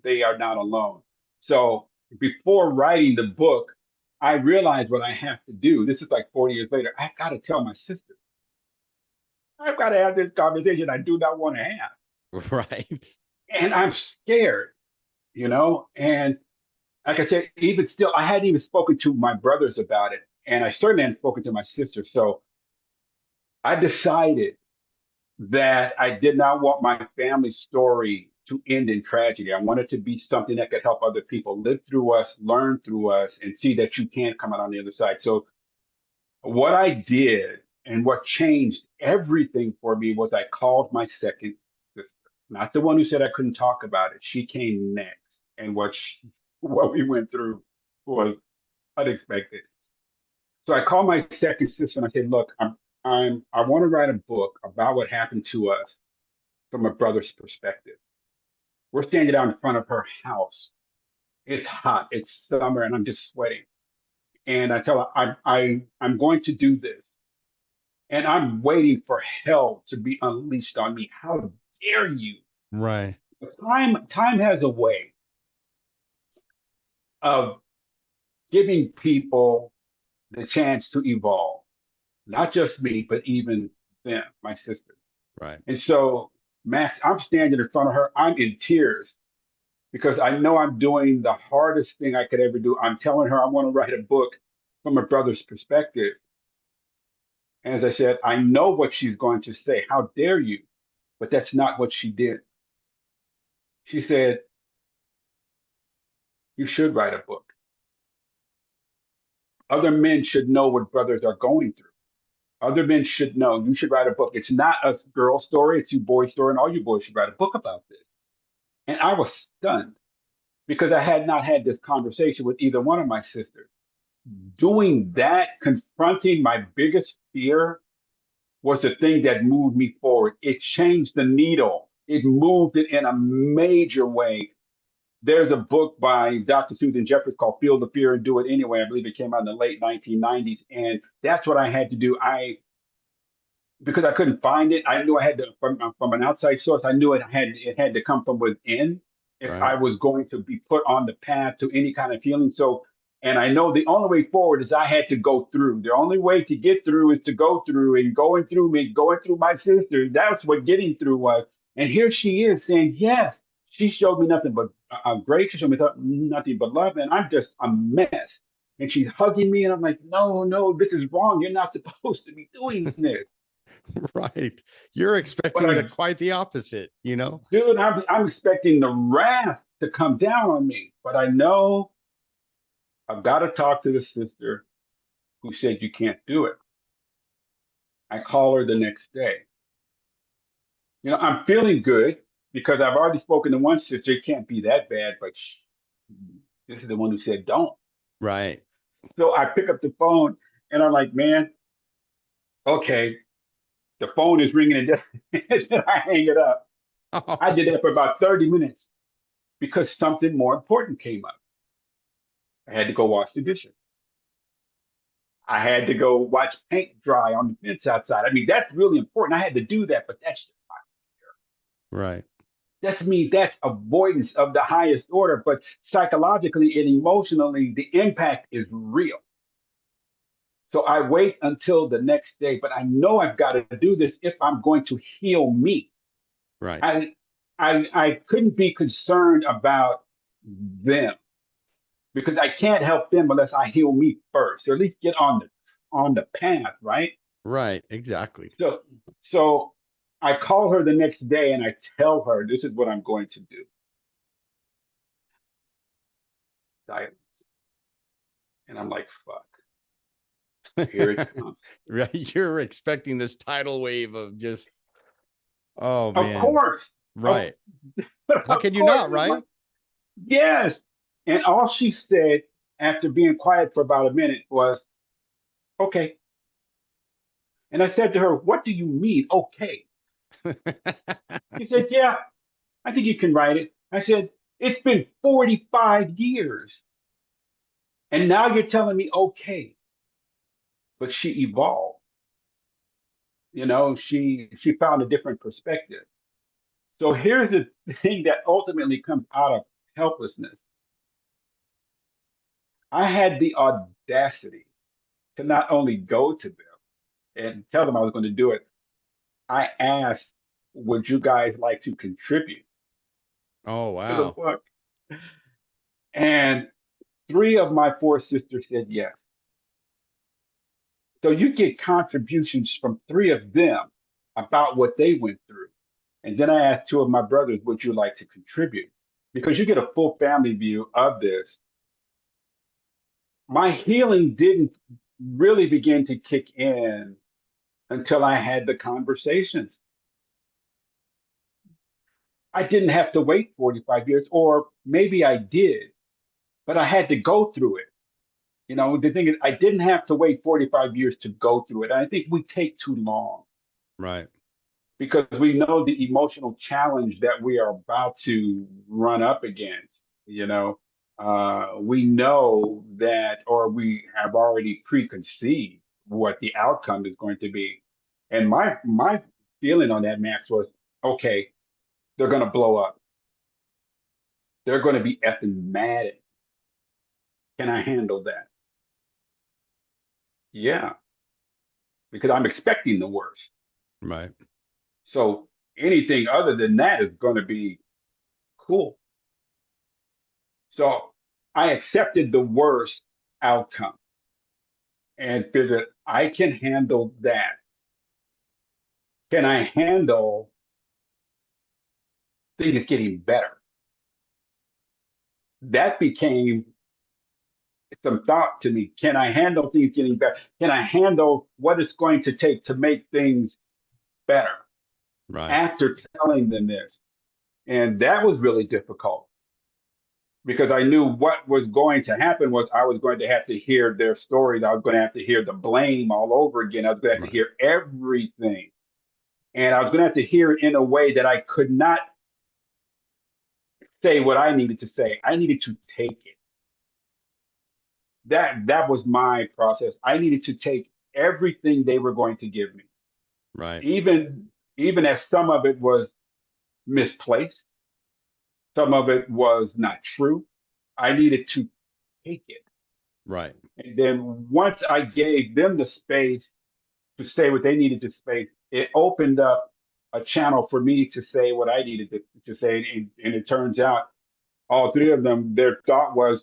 they are not alone. So before writing the book, I realized what I have to do. This is like 40 years later. I've got to tell my sister. I've got to have this conversation I do not want to have. Right. And I'm scared, and like I said, even still, I hadn't even spoken to my brothers about it. And I certainly hadn't spoken to my sister. So I decided that I did not want my family story to end in tragedy. I wanted to be something that could help other people live through us, learn through us, and see that you can come out on the other side. So what I did and what changed everything for me was I called my second sister, not the one who said I couldn't talk about it. She came next. And what we went through was unexpected. So I called my second sister and I said, "Look, I want to write a book about what happened to us from a brother's perspective." We're standing out in front of her house. It's hot. It's summer, and I'm just sweating. And I tell her, I'm going to do this, and I'm waiting for hell to be unleashed on me. How dare you? Right. Time has a way of giving people the chance to evolve. not just me, but even them, my sister. Right. And so, Max, I'm standing in front of her. I'm in tears because I know I'm doing the hardest thing I could ever do. I'm telling her I want to write a book from a brother's perspective. And as I said, I know what she's going to say. How dare you? But that's not what she did. She said, you should write a book. Other men should know what brothers are going through. Other men should know. You should write a book. It's not a girl story, it's you boys' story, and all you boys should write a book about this. And I was stunned because I had not had this conversation with either one of my sisters. Doing that, confronting my biggest fear, was the thing that moved me forward. It changed the needle. It moved it in a major way. There's a book by Dr. Susan Jeffers called Feel the Fear and Do It Anyway. I believe it came out in the late 1990s. And that's what I had to do. Because I couldn't find it, I knew I had to, from an outside source, I knew it had to come from within if I Right. was going to be put on the path to any kind of healing. So, and I know the only way forward is I had to go through. The only way to get through is to go through, and going through me, going through my sister. That's what getting through was. And here she is saying, yes, she showed me nothing but grace. She showed me nothing but love. And I'm just a mess. And she's hugging me. And I'm like, no, no, this is wrong. You're not supposed to be doing this. Right. You're But expecting quite the opposite, you know? dude, I'm expecting the wrath to come down on me. But I know I've got to talk to the sister who said you can't do it. I call her the next day. I'm feeling good because I've already spoken to one sister. It can't be that bad, but this is the one who said don't. Right. So I pick up the phone and I'm like, man, okay, the phone is ringing and then I hang it up. I did that for about 30 minutes because something more important came up. I had to go wash the dishes. I had to go watch paint dry on the fence outside. I mean, that's really important. I had to do that, but Right. that's me. That's avoidance of the highest order. But psychologically and emotionally, the impact is real. So I wait until the next day, but I know I've got to do this if I'm going to heal me. Right. I couldn't be concerned about them because I can't help them unless I heal me first, or at least get on the path, right? Right. Exactly. So I call her the next day and I tell her this is what I'm going to do. Silence. And I'm like, fuck. Here it comes. Right. You're expecting this tidal wave of just, oh Of man. course. Right. But How of can you course, not, right? yes. And all she said after being quiet for about a minute was, okay. And I said to her, what do you mean, okay? She said, yeah, I think you can write it. I said, it's been 45 years. And now you're telling me, okay. But she evolved. She found a different perspective. So here's the thing that ultimately comes out of helplessness. I had the audacity to not only go to them and tell them I was going to do it. I asked, would you guys like to contribute Oh, to the wow. book? And 3 of my 4 sisters said yes. So you get contributions from 3 of them about what they went through. And then I asked 2 of my brothers, would you like to contribute? Because you get a full family view of this. My healing didn't really begin to kick in until I had the conversations. I didn't have to wait 45 years, or maybe I did, but I had to go through it. The thing is, I didn't have to wait 45 years to go through it. I think we take too long Right. because we know the emotional challenge that we are about to run up against. We know that, or we have already preconceived what the outcome is going to be. And my feeling on that, Max, was okay. They're going to blow up. They're going to be effing mad at me. Can I handle that? Yeah. because I'm expecting the worst. Right. So anything other than that is going to be cool. So I accepted the worst outcome and figured I can handle that. Can I handle things getting better? That became some thought to me. Can I handle things getting better? Can I handle what it's going to take to make things better Right. after telling them this? And that was really difficult because I knew what was going to happen was I was going to have to hear their stories. I was going to have to hear the blame all over again. I was going to have to Right. hear everything. And I was going to have to hear it in a way that I could not say what I needed to say. I needed to take it. That was my process. I needed to take everything they were going to give me, Right. even as some of it was misplaced, some of it was not true. I needed to take it. Right. And then once I gave them the space to say what they needed to say, it opened up a channel for me to say what I needed to say. And it turns out all three of them, their thought was,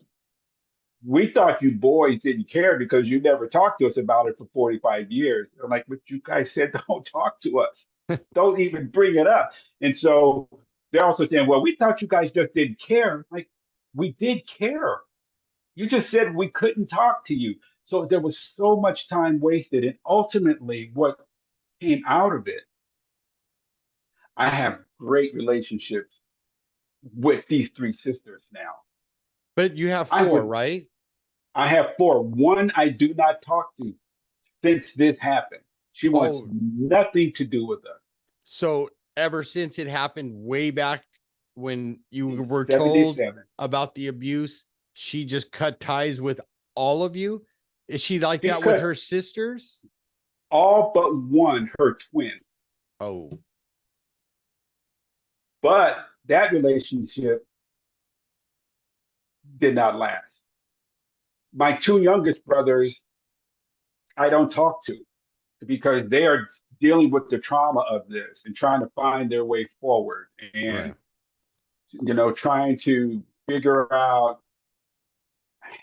we thought you boys didn't care because you never talked to us about it for 45 years. I'm like, but you guys said don't talk to us. Don't even bring it up. And so they're also saying, well, we thought you guys just didn't care. Like, we did care. You just said we couldn't talk to you. So there was so much time wasted. And ultimately, what came out of it, I have great relationships with these three sisters now. But you have I four, would, right? I have four. One I do not talk to since this happened. She wants Oh, nothing to do with us. so ever since it happened way back when you In were told 77. about the abuse, she just cut ties with all of you? Is she like She that with cut her sisters? all but one, her twin. Oh, But that relationship did not last. My two youngest brothers, I don't talk to because they are dealing with the trauma of this and trying to find their way forward and, right. trying to figure out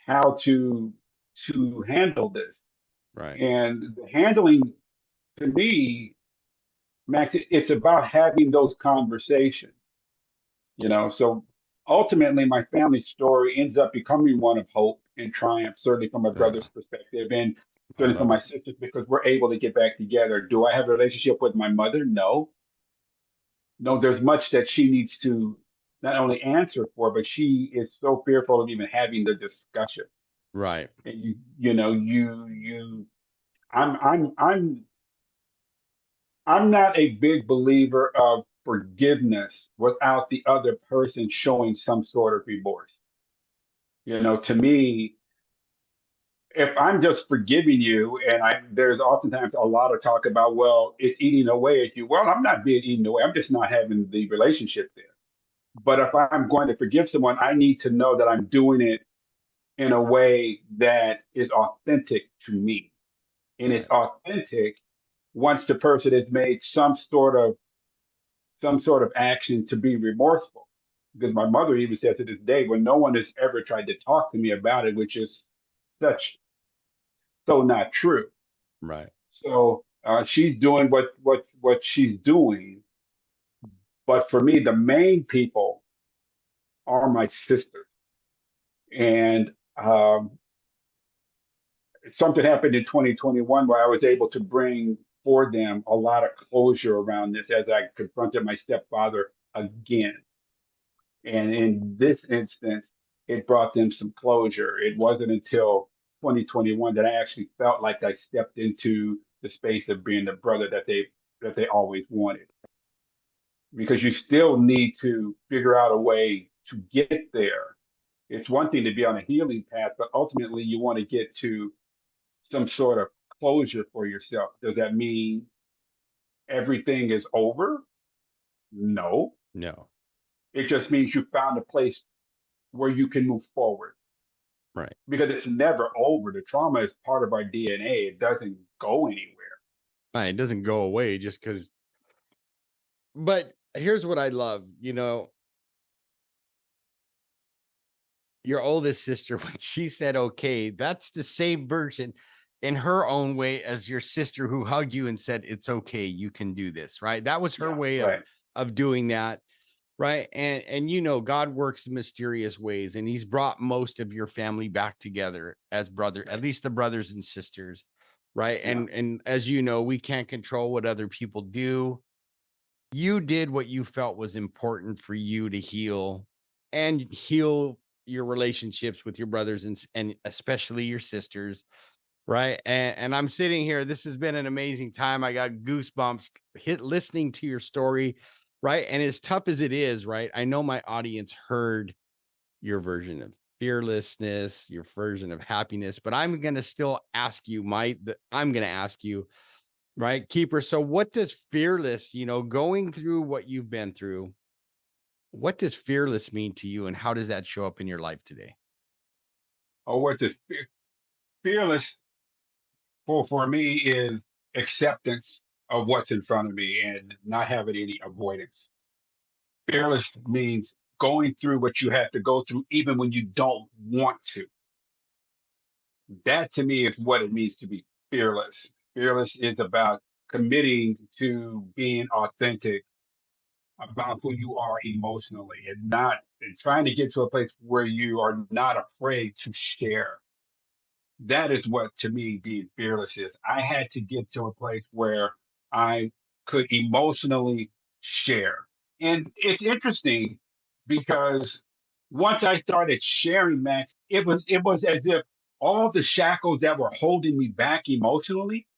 how to handle this. Right. And the handling to me, Max, it's about having those conversations. So ultimately my family story ends up becoming one of hope and triumph, certainly from my Yeah, brother's perspective and I certainly from love my it. sisters, because we're able to get back together. Do I have a relationship with my mother? No, there's much that she needs to not only answer for, but she is so fearful of even having the discussion. Right. And I'm not a big believer of forgiveness without the other person showing some sort of remorse. To me, if I'm just forgiving you, and there's oftentimes a lot of talk about, well, it's eating away at you. Well, I'm not being eaten away. I'm just not having the relationship there. But if I'm going to forgive someone, I need to know that I'm doing it in a way that is authentic to me. And it's Right. authentic once the person has made some sort of action to be remorseful. Because my mother even says to this day, when no one has ever tried to talk to me about it, which is such so not true. Right. So she's doing what she's doing. But for me, the main people are my sisters. And something happened in 2021 where I was able to bring for them a lot of closure around this as I confronted my stepfather again. And in this instance, it brought them some closure. It wasn't until 2021 that I actually felt like I stepped into the space of being the brother that they always wanted. Because you still need to figure out a way to get there. It's one thing to be on a healing path, but ultimately you want to get to some sort of closure for yourself. Does that mean everything is over? No. No. It just means you found a place where you can move forward Right. because it's never over. The trauma is part of our DNA. It doesn't go anywhere. It doesn't go away just because. But here's what I love, your oldest sister, when she said, okay, that's the same version in her own way as your sister who hugged you and said, it's okay, you can do this, right? That was her way right. of doing that. Right. And God works in mysterious ways, and he's brought most of your family back together as brother, at least the brothers and sisters. Right. Yeah. And as you know, we can't control what other people do. You did what you felt was important for you to heal and heal your relationships with your brothers and especially your sisters. Right. And I'm sitting here. This has been an amazing time. I got goosebumps listening to your story. Right. And as tough as it is, right, I know my audience heard your version of fearlessness, your version of happiness, but I'm going to still ask you, I'm going to ask you, right, Keeper. So what does fearless, going through what you've been through, what does fearless mean to you, and how does that show up in your life today? Oh, what this fearless for me is acceptance of what's in front of me and not having any avoidance. Fearless means going through what you have to go through, even when you don't want to. That to me is what it means to be fearless. Fearless is about committing to being authentic about who you are emotionally and trying to get to a place where you are not afraid to share. That is what to me being fearless is. I had to get to a place where I could emotionally share. And it's interesting because once I started sharing, Max, it was as if all the shackles that were holding me back emotionally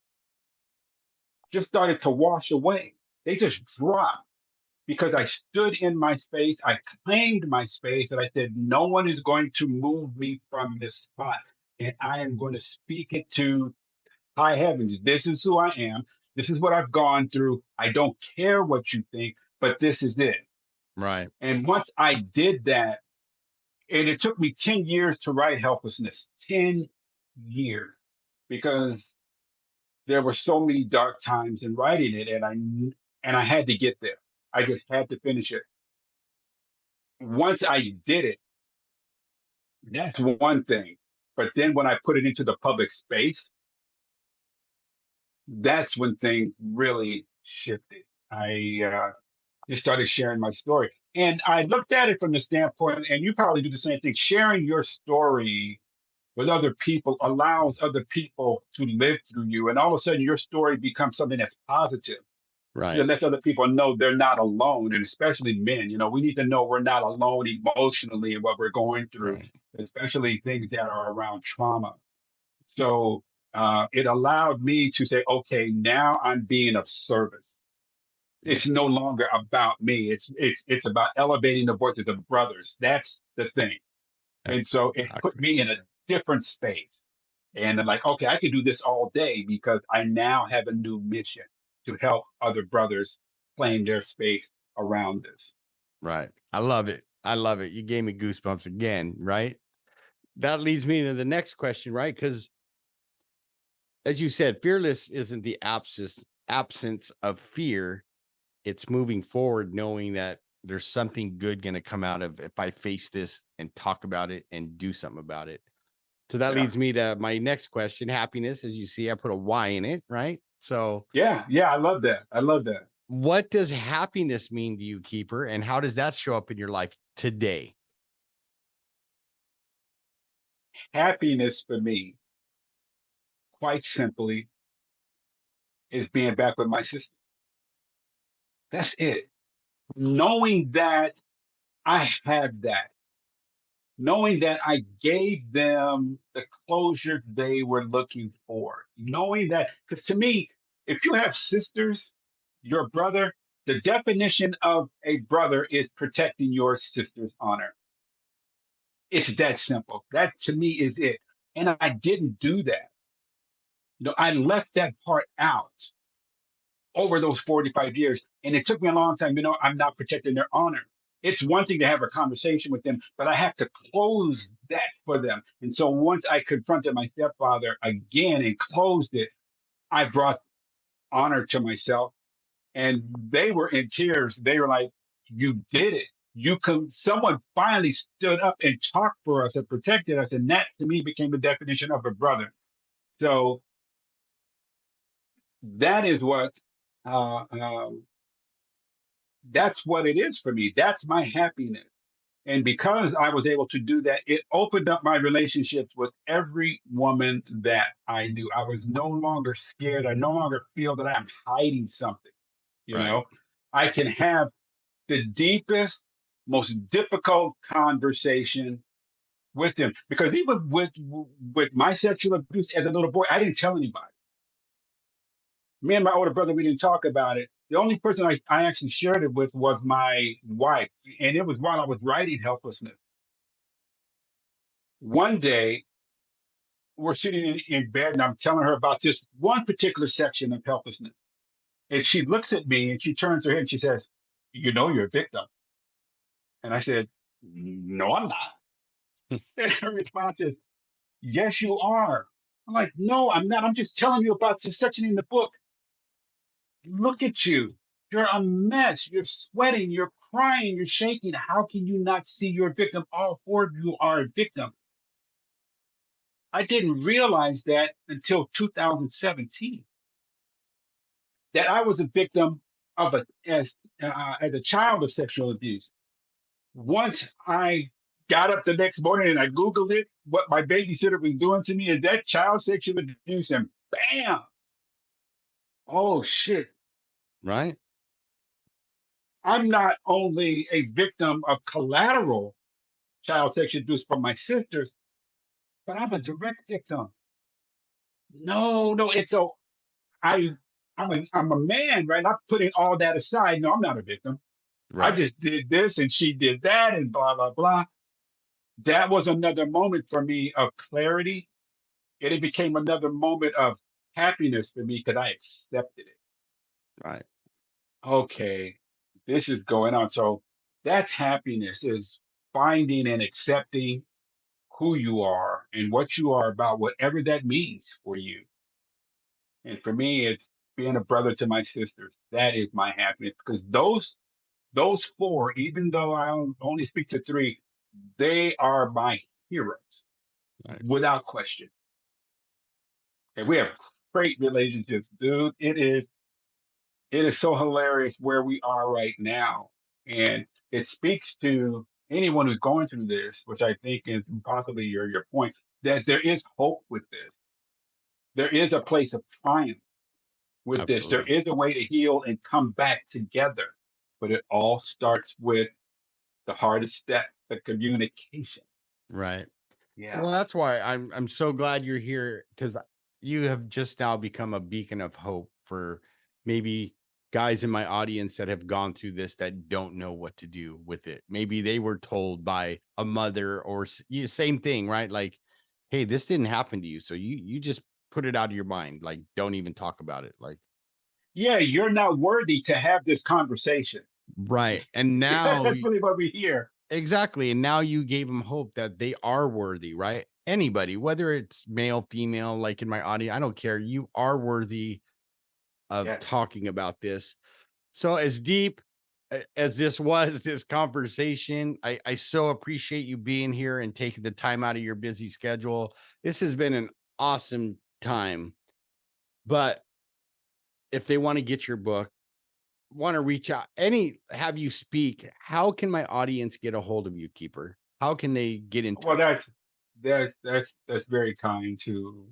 just started to wash away. They just dropped because I stood in my space. I claimed my space and I said, no one is going to move me from this spot. And I am going to speak it to high heavens. This is who I am. This is what I've gone through. I don't care what you think, but this is it. Right. And once I did that, and it took me 10 years to write Helplessness, 10 years, because there were so many dark times in writing it, and I had to get there. I just had to finish it. Once I did it, that's one thing. But then when I put it into the public space, that's when things really shifted. I just started sharing my story. And I looked at it from the standpoint, and you probably do the same thing, sharing your story with other people allows other people to live through you. And all of a sudden, your story becomes something that's positive. Right. It lets other people know they're not alone. And especially men, we need to know we're not alone emotionally in what we're going through, Right. especially things that are around trauma. So it allowed me to say, okay, now I'm being of service. It's no longer about me. It's about elevating the voices of brothers. That's the thing. And so it put me in a different space. And I'm like, okay, I can do this all day because I now have a new mission to help other brothers claim their space around this. Right. I love it. I love it. You gave me goosebumps again, right? That leads me to the next question, right? Because as you said, fearless isn't the absence of fear. It's moving forward, knowing that there's something good going to come out of if I face this and talk about it and do something about it. So that Yeah. leads me to my next question. Happiness, as you see, I put a Y in it, right? So Yeah, I love that. I love that. what does happiness mean to you, Keeper? And how does that show up in your life today? Happiness for me, quite simply, is being back with my sister. That's it. Knowing that I have that, knowing that I gave them the closure they were looking for, knowing that, because to me, if you have sisters, your brother, the definition of a brother is protecting your sister's honor. It's that simple. That to me is it. And I didn't do that. I left that part out over those 45 years. And it took me a long time, I'm not protecting their honor. It's one thing to have a conversation with them, but I have to close that for them. And so once I confronted my stepfather again and closed it, I brought honor to myself. And they were in tears. They were like, "You did it. Someone finally stood up and talked for us and protected us." And that to me became the definition of a brother. So that is what, uh, um, that's what it is for me. That's my happiness. And because I was able to do that, it opened up my relationships with every woman that I knew. I was no longer scared. I no longer feel that I'm hiding something. You Right. know, I can have the deepest, most difficult conversation with him, because even with my sexual abuse as a little boy, I didn't tell anybody. Me and my older brother, we didn't talk about it. The only person I actually shared it with was my wife, and it was while I was writing Helplessness. One day, we're sitting in bed, and I'm telling her about this one particular section of Helplessness. And she looks at me and she turns her head and she says, "You know, you're a victim." And I said, "No, I'm not." And her response is, "Yes, you are." I'm like, "No, I'm not. I'm just telling you about this section in the book. Look at you. You're a mess. You're sweating. You're crying. You're shaking. How can you not see you're a victim? All four of you are a victim." I didn't realize that until 2017, that I was a victim of as a child of sexual abuse. Once I got up the next morning and I Googled it, what my babysitter was doing to me, and that child sexual abuse, and bam, oh shit. Right. I'm not only a victim of collateral child sexual abuse from my sisters, but I'm a direct victim. No, no. And so I, I'm a man, right? I'm putting all that aside. No, I'm not a victim. I Right. just did this and she did that and blah, blah, blah. That was another moment for me of clarity. And it became another moment of happiness for me because I accepted it. Right. Okay, this is going on. So that's happiness, is finding and accepting who you are and what you are about, whatever that means for you. And for me, it's being a brother to my sisters. That is my happiness, because those four, even though I only speak to three, they are my heroes Right. without question. And we have great relationships, dude. It is so hilarious where we are right now. And it speaks to anyone who's going through this, which I think is possibly your point, that there is hope with this. There is a place of triumph with this. There Absolutely. is a way to heal and come back together. But it all starts with the hardest step, the communication. Right. Yeah. Well, that's why I'm so glad you're here, because you have just now become a beacon of hope for maybe guys in my audience that have gone through this that don't know what to do with it. Maybe they were told by a mother or same thing, right? Like, hey, this didn't happen to you, so you just put it out of your mind. Like, don't even talk about it. Like, Yeah, you're not worthy to have this conversation. right. And now That's really what we hear. exactly. And now you gave them hope that they are worthy, right? Anybody, whether it's male, female, like in my audience, I don't care. You are worthy of Yeah. talking about this. So as deep as this was, this conversation, I so appreciate you being here and taking the time out of your busy schedule. This has been an awesome time. But if they want to get your book, want to reach out, have you speak, how can my audience get a hold of you, Keeper? How can they get in Well, touch? that's very kind to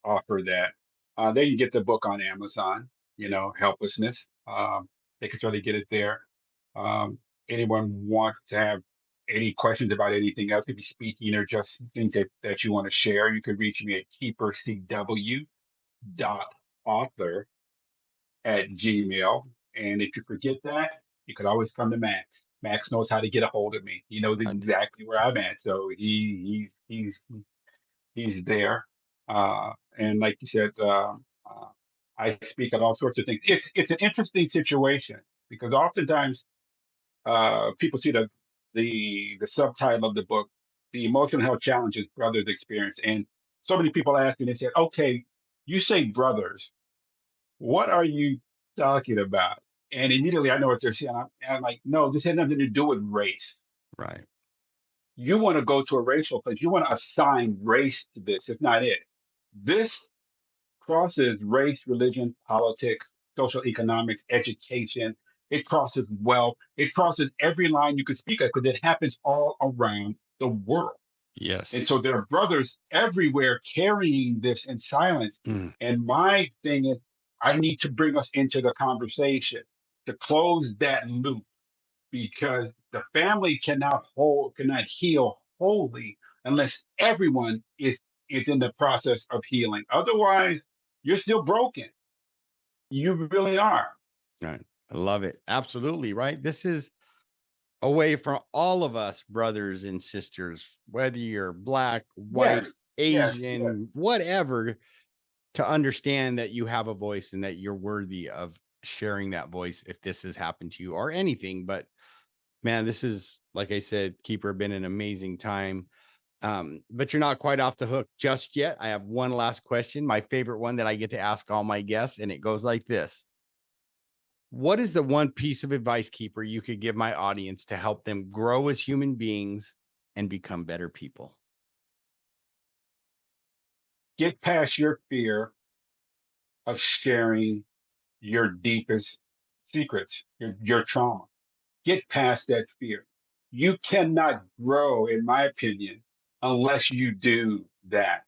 offer that. They can get the book on Amazon. Helplessness. They can certainly get it there. Anyone want to have any questions about anything else, if you're speaking or just things that you want to share, you could reach me at keepercw.author@gmail. And if you forget that, you could always come to Max. Max knows how to get a hold of me. He knows exactly where I'm at. So he's there. And like you said, I speak on all sorts of things. It's an interesting situation, because oftentimes people see the subtitle of the book, "The Emotional Health Challenges Brothers Experience," and so many people ask me, they said, "Okay, you say brothers. what are you talking about? And immediately I know what they're saying. I'm like, no, this had nothing to do with race. Right. You want to go to a racial place. You want to assign race to this. It's not it. This crosses race, religion, politics, social economics, education. It crosses wealth. It crosses every line you could speak of because it happens all around the world. Yes. And so there are brothers everywhere carrying this in silence. And my thing is, I need to bring us into the conversation to close that loop, because the family cannot heal wholly unless everyone is in the process of healing. Otherwise, you're still broken. You really are. Right. I love it. Absolutely. Right. This is a way for all of us, brothers and sisters, whether you're black, white, Yes, Asian, whatever, to understand that you have a voice and that you're worthy of sharing that voice if this has happened to you or anything. But man, this is, like I said, Keeper, been an amazing time. But you're not quite off the hook just yet. I have one last question, my favorite one that I get to ask all my guests, and it goes like this. What is the one piece of advice, Keeper, you could give my audience to help them grow as human beings and become better people? Get past your fear of sharing your deepest secrets, your trauma. Get past that fear. You cannot grow, in my opinion, unless you do that.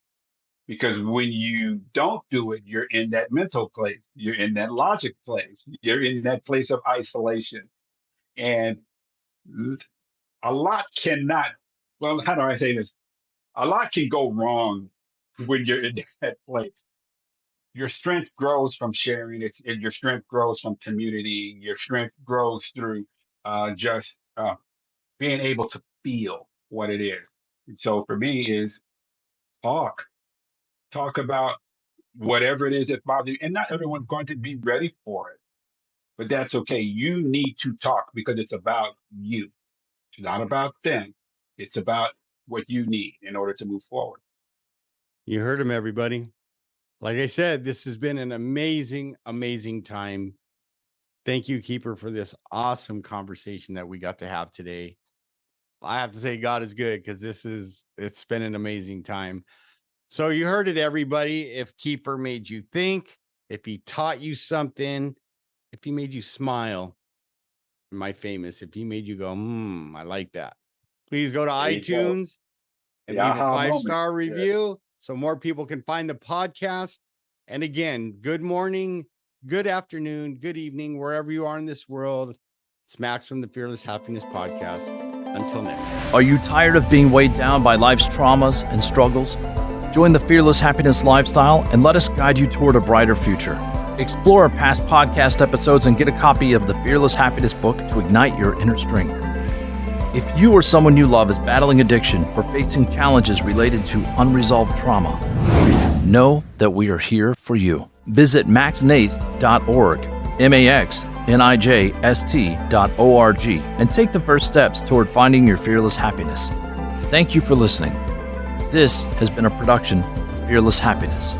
Because when you don't do it, you're in that mental place, you're in that logic place, you're in that place of isolation. And a lot cannot, well, how do I say this? A lot can go wrong when you're in that place. Your strength grows from sharing it, and your strength grows from community. Your strength grows through just being able to feel what it is. And so for me is talk about whatever it is that bothers you. And not everyone's going to be ready for it, but that's okay. You need to talk because it's about you. It's not about them. It's about what you need in order to move forward. You heard him, everybody. Like I said, this has been an amazing, amazing time. Thank you, Keeper, for this awesome conversation that we got to have today. I have to say God is good because it's been an amazing time. So you heard it, everybody. If Keeper made you think, if he taught you something, if he made you smile, if he made you go, I like that. Please go to iTunes and leave a 5-star review so more people can find the podcast. And again, good morning, good afternoon, good evening, wherever you are in this world. It's Max from the Fearless Happiness Podcast. Until next time. Are you tired of being weighed down by life's traumas and struggles? Join the Fearless Happiness lifestyle and let us guide you toward a brighter future. Explore our past podcast episodes and get a copy of the Fearless Happiness book to ignite your inner strength. If you or someone you love is battling addiction or facing challenges related to unresolved trauma, know that we are here for you. Visit maxnijst.org, maxnijst.org, and take the first steps toward finding your fearless happiness. Thank you for listening. This has been a production of Fearless Happiness.